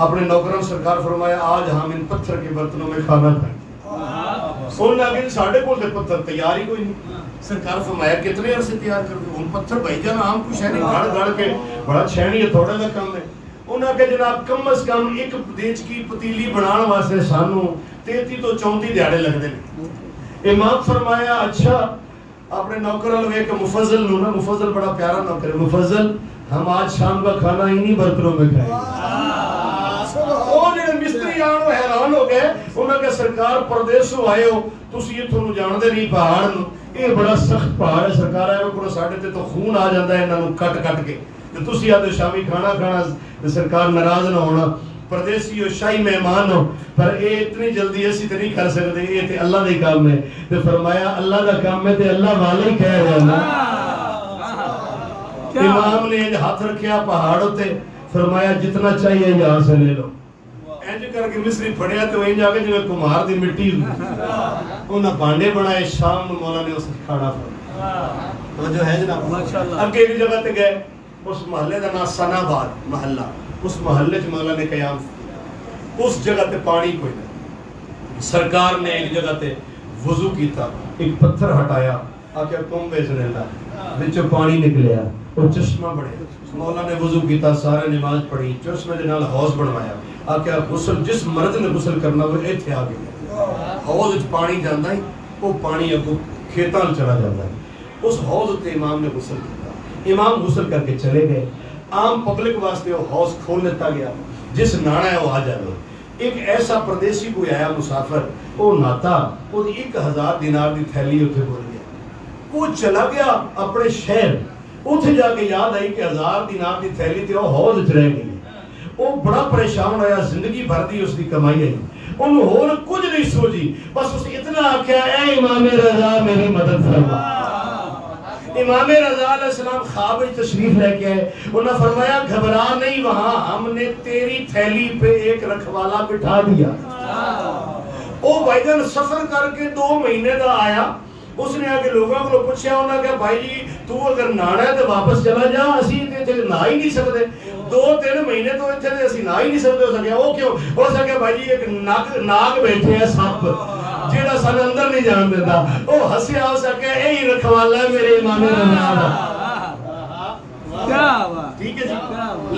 اپنے نوکران سرکار فرمایا آج ہم ان پتھر کے برتنوں میں کھانا کھائیں. انہوں نے کہا ساڑھے کو پتھر تیار ہی کوئی نہیں. سرکار فرمایا کتنے عرصے تیار کر دو؟ ان پتھر بھائی جانا ہم کچھ ہے نہیں, گھڑ گھڑ کے بڑا چھینی ہے, تھوڑا دا کم ہے. انہوں نے کہا جناب کم از کم ایک دیچ کی پتیلی بنان واسطے سانو 33 تو 34 دیہڑے لگ دے. امام فرمایا اچھا. اپنے نوکر لوے کہ مفضل نو نا, مفضل بڑا پیارا نوکر ہے, مفضل ہم آج شام کا کھانا انہی برتنوں میں کھائیں. وہ جڑے مستری آن وہ حیران ہو گئے. انہوں نے سرکار پردیسوں آئے ہو, تسی یہ تھوڑا جاندے نہیں پہاڑ نو, یہ بڑا سخت پہاڑ ہے. سرکار آئے ہو کو ساڑھے تے تو خون آ جاندہ ہے انہوں کٹ کٹ کے. تسی آتے شامی کھانا کھانا, سرکار ناراض نہ ہونا. پردیسی ہو, شاہی مہمان ہو, پر اے اتنی جلدی ایسی تے نہیں کر سکتے, یہ تے اللہ دے کام ہے. تے فرمایا اللہ دا کام ہے تے اللہ والے ہی کہہ رہے ہیں نا. امام نے ہاتھ رکھیا پہاڑ تے, فرمایا جتنا چاہیے یہاں سے لے لو. اینج کر کے مصری پڑیا تو اینج آگے جو کمار دی مٹی انہاں بانڈے بنائے. شام مولا نے اس کھانا فرمایا. تو جو ہے جناب اگے ایک جگہ تے گئے, اس محلے دا نام سناباد محلہ. اس محلے چ مولا نے قیام. اس جگہ تے پانی کوئی نہیں. سرکار نے ایک جگہ تے وضو کیتا, ایک پتھر ہٹایا, آکھیا کم بیچنے لگا, وچوں پانی نکلیا, وہ چشمہ بڑھیا. مولا نے وضو کیتا, سارے نماز پڑھی, چشمے دے نال حوض بنوایا. آکھیا غسل جس مرد نے غسل کرنا وہ ایتھے آ گیا. حوض وچ پانی جاندا ہے, وہ پانی اگوں کھیتاں چلا جاندا ہے. اس حوض تے امام نے غسل کیتا. امام غسل کر کے چلے گئے. عام پبلک واسطے وہ حوض کھول لیتا گیا, جس نانا ہے وہ آ جانا. ایک ایسا پردیسی کوئی آیا مسافر, وہ ناتا, وہ 1000 دینار دی تھیلی اتنے بول گیا. وہ چلا گیا اپنے شہر, اتنے جا کے یاد آئی کہ 1000 دینار دی تھیلی تھی, وہ حوض چ رہ گئی. وہ بڑا پریشان ہویا, زندگی بھر دی اس کی کمائی آئی, انہوں اور کچھ نہیں سوچی, بس اس اتنا آکھیا اے امام رضا میری مدد فرما. امام رضا علیہ السلام خواب تشریف لے کے آئے. انہوں نے فرمایا گھبرا نہیں, وہاں ہم نے تیری تھیلی پہ ایک رکھوالا بٹھا دیا. وہ بھائی جان سفر کر کے 2 مہینے دا آیا. اس نے آ کے لوگوں کو پوچھا، انہوں نے کہا بھائی جی تو اگر نانا ہے تو واپس چلا جا، اسی تے نہ ہی نہیں سکتے، 2-3 مہینے تو اتنے تے اسی نہ ہی نہیں سکتے۔ ہو سکیا وہ کیوں؟ ہو سکیا بھائی جی ایک ناگ بیٹھے ہیں سپ جیڑا سن اندر نہیں جان دیتا، وہ ہسیا، ہو سکیا یہی رکھوالا ہے میرے امام رضا دا۔ ٹھیک ہے جی،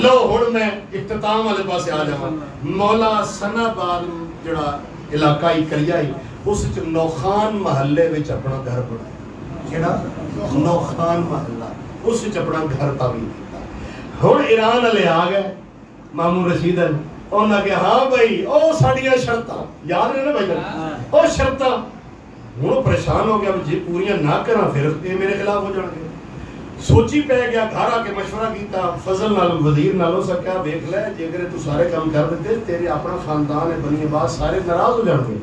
لو ہن میں اختتام والے پاسے آ جاواں۔ مولا ثنا آباد جڑا علاقہ کریا اس وچ نوخان محلے وچ اپنا گھر بنایا، جڑا نوخان محلہ اس وچ اپنا گھر تعمیر کیتا۔ ہن ایران والے آ گئے، ماموں رشید انہاں کہ ہاں بھائی او ساڈیاں شرطاں یاد ہے نا بھائی او شرطاں، ہن پریشان ہو گیا جی پوریاں نہ کراں پھر یہ میرے خلاف ہو جان گے۔ سوچی پہ گیا، گھر آ کے مشورہ کیتا فضل نال وزیر نال، ہو سکیا ویکھ لے جے اگر تو سارے کام کر دیتے تیرے اپنا خاندان ہے بنی عباس سارے ناراض ہو جان گے۔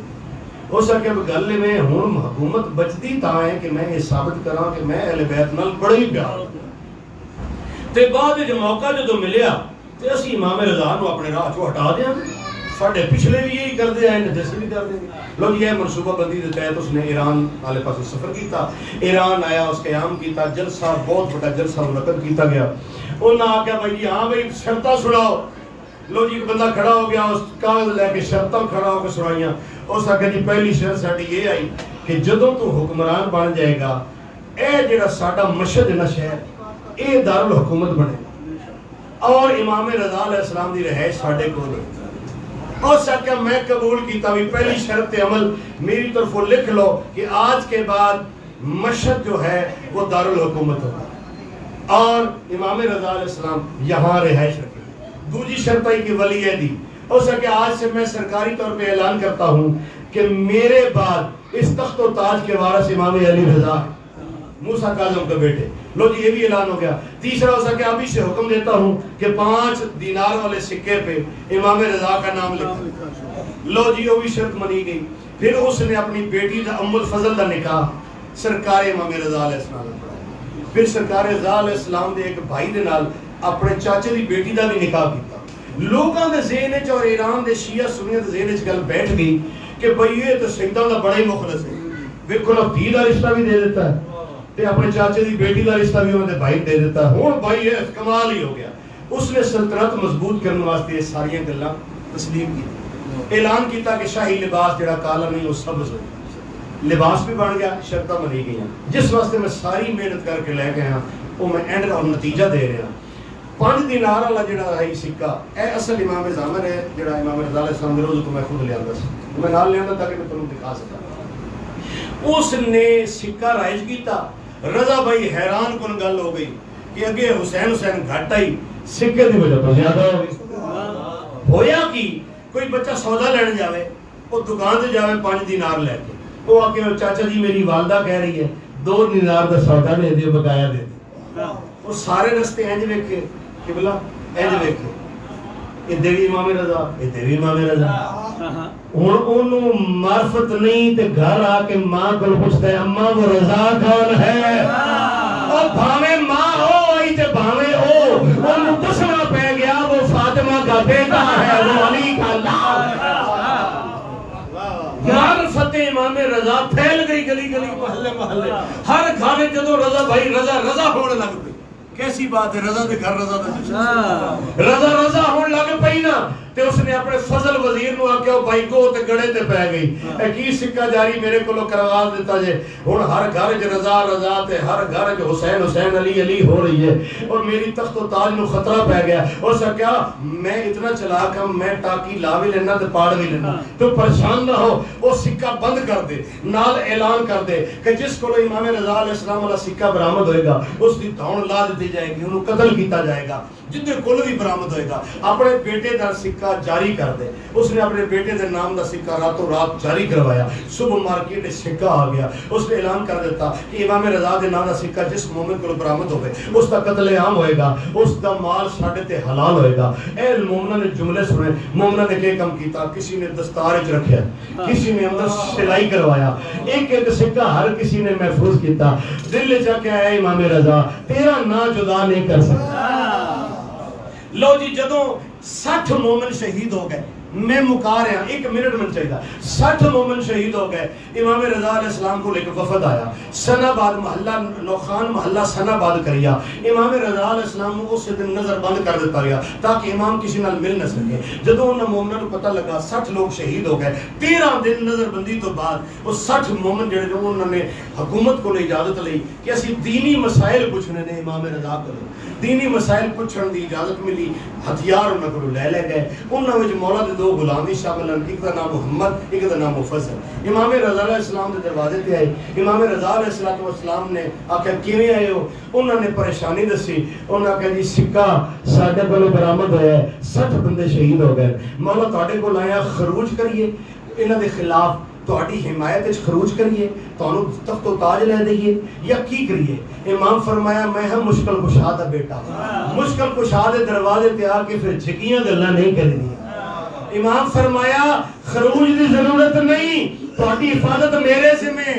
ہو سکے گل میں ہن حکومت بچتی تا ہے کہ میں یہ ثابت کراں کہ میں اہل بیت نال بڑا ہی پیار تے بعد جو موقع جو ملیا تے اسی امام رضا نو اپنے راہ چوں ہٹا دیاں، ساڈے پچھلے بھی یہی کردے آئے نے، جیسے بھی کر دیں گے۔ لو یہ منصوبہ بندی کے تحت اس نے ایران والے پاس سفر کیتا، ایران آیا، اس قیام کیتا، جلسہ بہت بڑا جلسہ منعقد کیتا گیا۔ انہاں آکھیا بھائی جی ہاں بھائی شرطاں سناؤ۔ لو جی ایک بندہ کھڑا ہو گیا، اس کاغذ لے کے شرطاں کھڑا ہو کے سنائیاں۔ اس آکھیا جی پہلی شرط ساڈی یہ آئی کہ جدوں تو حکمران بن جائے گا اے جڑا ساڈا مشہد نا شہر اے دارالحکومت بنے گا اور امام رضا علیہ السلام دی رہائش ساڈے کول ہے۔ اس آکھیا میں قبول کیتا بھی پہلی شرط عمل میری طرف لکھ لو کہ آج کے بعد مشہد جو ہے وہ دارالحکومت ہوگا اور امام رضا علیہ السلام یہاں رہائش رکھے۔ دوسری شرط ہے کہ ولی دی، ہو سکے آج سے میں سرکاری طور پہ اعلان کرتا ہوں کہ میرے بعد اس تخت و تاج کے وارث امام علی رضا ہے، موسیٰ کاظم کے بیٹے۔ لو جی یہ بھی اعلان ہو گیا۔ تیسرا ہو سکے ابھی سے حکم دیتا ہوں کہ 5 دینار والے سکے پہ امام رضا کا نام لکھا۔ لو جی وہ بھی شرط منی گئی۔ پھر اس نے اپنی بیٹی دا ام الفضل دا نکاح سرکار امام رضا علیہ السلام نے پڑھایا۔ پھر سرکار رضا علیہ السلام دے ایک بھائی دے نال اپنے چاچے دی بیٹی دا بھی نکاح کیتا۔ لوگاں دے ذہن وچ اور ایران دے شیعہ سنیاں دے ذہن وچ گل بیٹھ گئی کہ بھئی یہ تو سیداں دا بڑا ہی مخلص ہے، ویکھو نا دھی دا رشتہ بھی دے دیتا ہے تے اپنے چاچے دی بیٹی دا رشتہ بھی انہوں نے بھائی دے دیتا ہے۔ ہن بھائی یہ کمال ہی ہو گیا۔ اس نے سلطنت مضبوط کرنے واسطے یہ ساری گلاں تسلیم کی، اعلان کیتا کہ شاہی لباس جڑا کالا نہیں وہ سبز ہو، لباس بھی بن گیا، شرطاں منی گئیاں۔ جس واسطے میں ساری محنت کر کے لے گیا وہ میں اینڈ اور نتیجہ دے رہا۔ 5 دینار والا جڑا ہے سکہ اے اصل امام زامن ہے جڑا امام رضا علیہ السلام دے روز کو میں خود لے آندا سی، میں نال لے آندا تاکہ میں تانوں دکھا سکاں۔ اس نے سکہ رائج کیتا۔ رضا بھائی حیران کن گل ہو گئی کہ اگے حسین گھٹ آئی، سکے دی وجہ تو زیادہ ہو گئی۔ ہویا کی کوئی بچہ سودا لینے جاوے وہ دکان سے جاوے 5 دینار لے کے، وہ آ کے چاچا جی میری والدہ کہہ رہی ہے 2 دینار دا سودا دے دے، بقایا دے دے۔ وہ سارے رستے انج ویکھے قبلہ انج ویکھے، ادھر بھی امام رضا ادھر بھی امام رضا۔ ہن اونوں معرفت نہیں تے گھر آ کے ماں کول پوچھدا ہے اماں وہ رضا کون ہے؟ او بھاویں ماں ہو آئی تے بھاویں او، اونوں دسنا پہ گیا وہ فاطمہ کا بیٹا ہے، وہ علی کا لال ہے۔ معرفت امام رضا پھیل گئی گلی گلی محلے محلے، ہر گھر جدوں رضا بھائی رضا رضا ہونے لگ پئی۔ کیسی بات ہے، رضا دے گھر رضا دے جشن، رضا رضا ہون لگ پئی نا تے اس نے اپنے فضل وزیر نو آکھیا بھائی کو تے گڑے تے پے گئی، اے کی سکہ جاری میرے کولو کروا دیتا جے۔ ہن ہر گھر وچ رضا رضا تے ہر گھر وچ حسین حسین علی علی ہو رہی ہے اور میری تخت و تاج نو خطرہ پے گیا۔ اس نے کہا میں اتنا چلاک ہوں، میں ٹاکی لا بھی لینا تے پاڑ بھی لینا، تو پریشان نہ ہو، وہ سکہ بند کر دے، نال اعلان کر دے کہ جس کولو امام رضا علیہ السلام والا سکہ برآمد ہوئے گا اس دی دھون لا دی جائے گی، انہوں قتل کیتا جائے گا۔ جدے کل بھی برآمد ہوئے گا اپنے بیٹے دا سکہ جاری کر دے۔ اس نے اپنے بیٹے دے نام دا سکہ راتوں رات جاری کروایا۔ صبح مارکیٹ سکہ آ گیا، اس نے اعلان کر دیتا کہ امام رضا دے نام دا سکہ جس مومن کو برآمد ہوئے اس دا قتل عام ہوئے گا، اس دا مال ساڈے تے حلال ہوئے گا۔ اے مومناں نے جملے سنے، مومناں نے کیا کام کیتا، کسی نے دستار وچ رکھیا، کسی نے اندر سلائی کروایا، ایک ایک سکہ ہر کسی نے محفوظ کیتا۔ دل وچ آ کے آیا امام رضا تیرا نا جدا نہیں کر سکتا۔ لو جی جدوں 60 مومن شہید ہو گئے میں مکا رہا 1 منٹ من چاہیے 60 مومن شہید ہو گئے امام رضا علیہ السلام کو لے کے وفد آیا سنا بعد محلہ نوخان محلہ سنا بعد کریا امام رضا علیہ السلام اس دن نظر بند کر دیتا گیا تاکہ امام کسی نال مل نہ سکے جدوں انہاں مومناں نوں پتہ لگا 60 لوگ شہید ہو گئے 13 دن نظر بندی تو بعد وہ 60 مومن جڑے انہوں نے حکومت کو اجازت لئی کہ اسی دینی مسائل پوچھنے نے امام رضا کو دینی مسائل پوچھن دی اجازت ملی ہتھیار انہاں کو لے گئے انہاں وچ مولا دے 2 غلام شامل ہیں ایک دا نام محمد ایک دا نام مفضل امام رضا علیہ السلام دے دروازے تے آئے امام رضا علیہ السلام نے آکھیا کیویں آئے ہو انہوں نے پریشانی دسی انہاں کہا جی سکہ ساڈے کولوں برآمد ہویا ہے 60 بندے شہید ہو گئے مولا تواڈے کول آیا خروج کریے انہاں دے خلاف تہاڈی حمایت وچ خروج کریے تانوں تخت و تاج لے دئیے یا کی کریے امام فرمایا میں ہم مشکل کشا دا بیٹا مشکل کشا دے دروازے تے آ کے پھر جھکیاں گلاں نہیں کرنی امام فرمایا خروج دی ضرورت نہیں تہاڈی حفاظت میرے ذمہ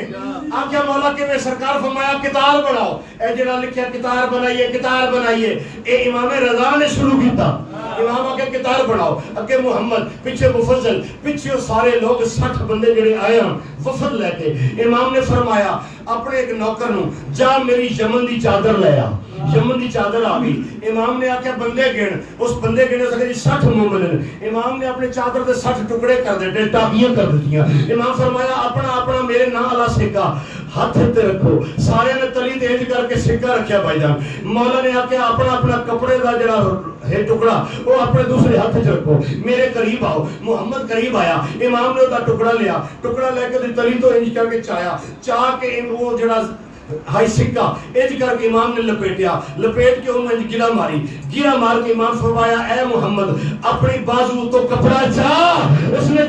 آکھیا مولا کہ میں سرکار فرمایا کتار بناؤ اے جڑا لکھیا کتار بنائیے اے امام رضا نے شروع کیتا امام آکھیا کتار بناؤ اگے محمد پیچھے مفضل پیچھے سارے لوگ 60 بندے جڑے آئے ہیں وفد لے کے امام نے فرمایا اپنے ایک نوکر نوں جا میری یمن دی چادر لے آ یمن دی چادر آ گئی امام نے آکھیا بندے گن اس بندے گنے سکے جی 60 مومن ہیں امام نے اپنے چادر دے 60 ٹکڑے کر دیتے ٹاکیاں کر دیتیاں امام فرمایا اپنا میرے نا والا سکہ ہاتھ تے رکھو سارے نے تلی تے انج کر کے سکہ رکھیا بھائی جان مولا نے آکھیا اپنا کپڑے دا جڑا ہے ٹکڑا وہ اپنے دوسرے ہاتھ وچ رکھو میرے قریب آؤ محمد قریب آیا امام نے دا ٹکڑا لے کے تلی تو انج کر کے چاہ کے وہ جڑا ہائی سکہ انج کر کے امام نے لپیٹ کے انہوں نے گرہ مار کے امام فرمایا اے محمد اپنی بازو تو کپڑا چاہ اس نے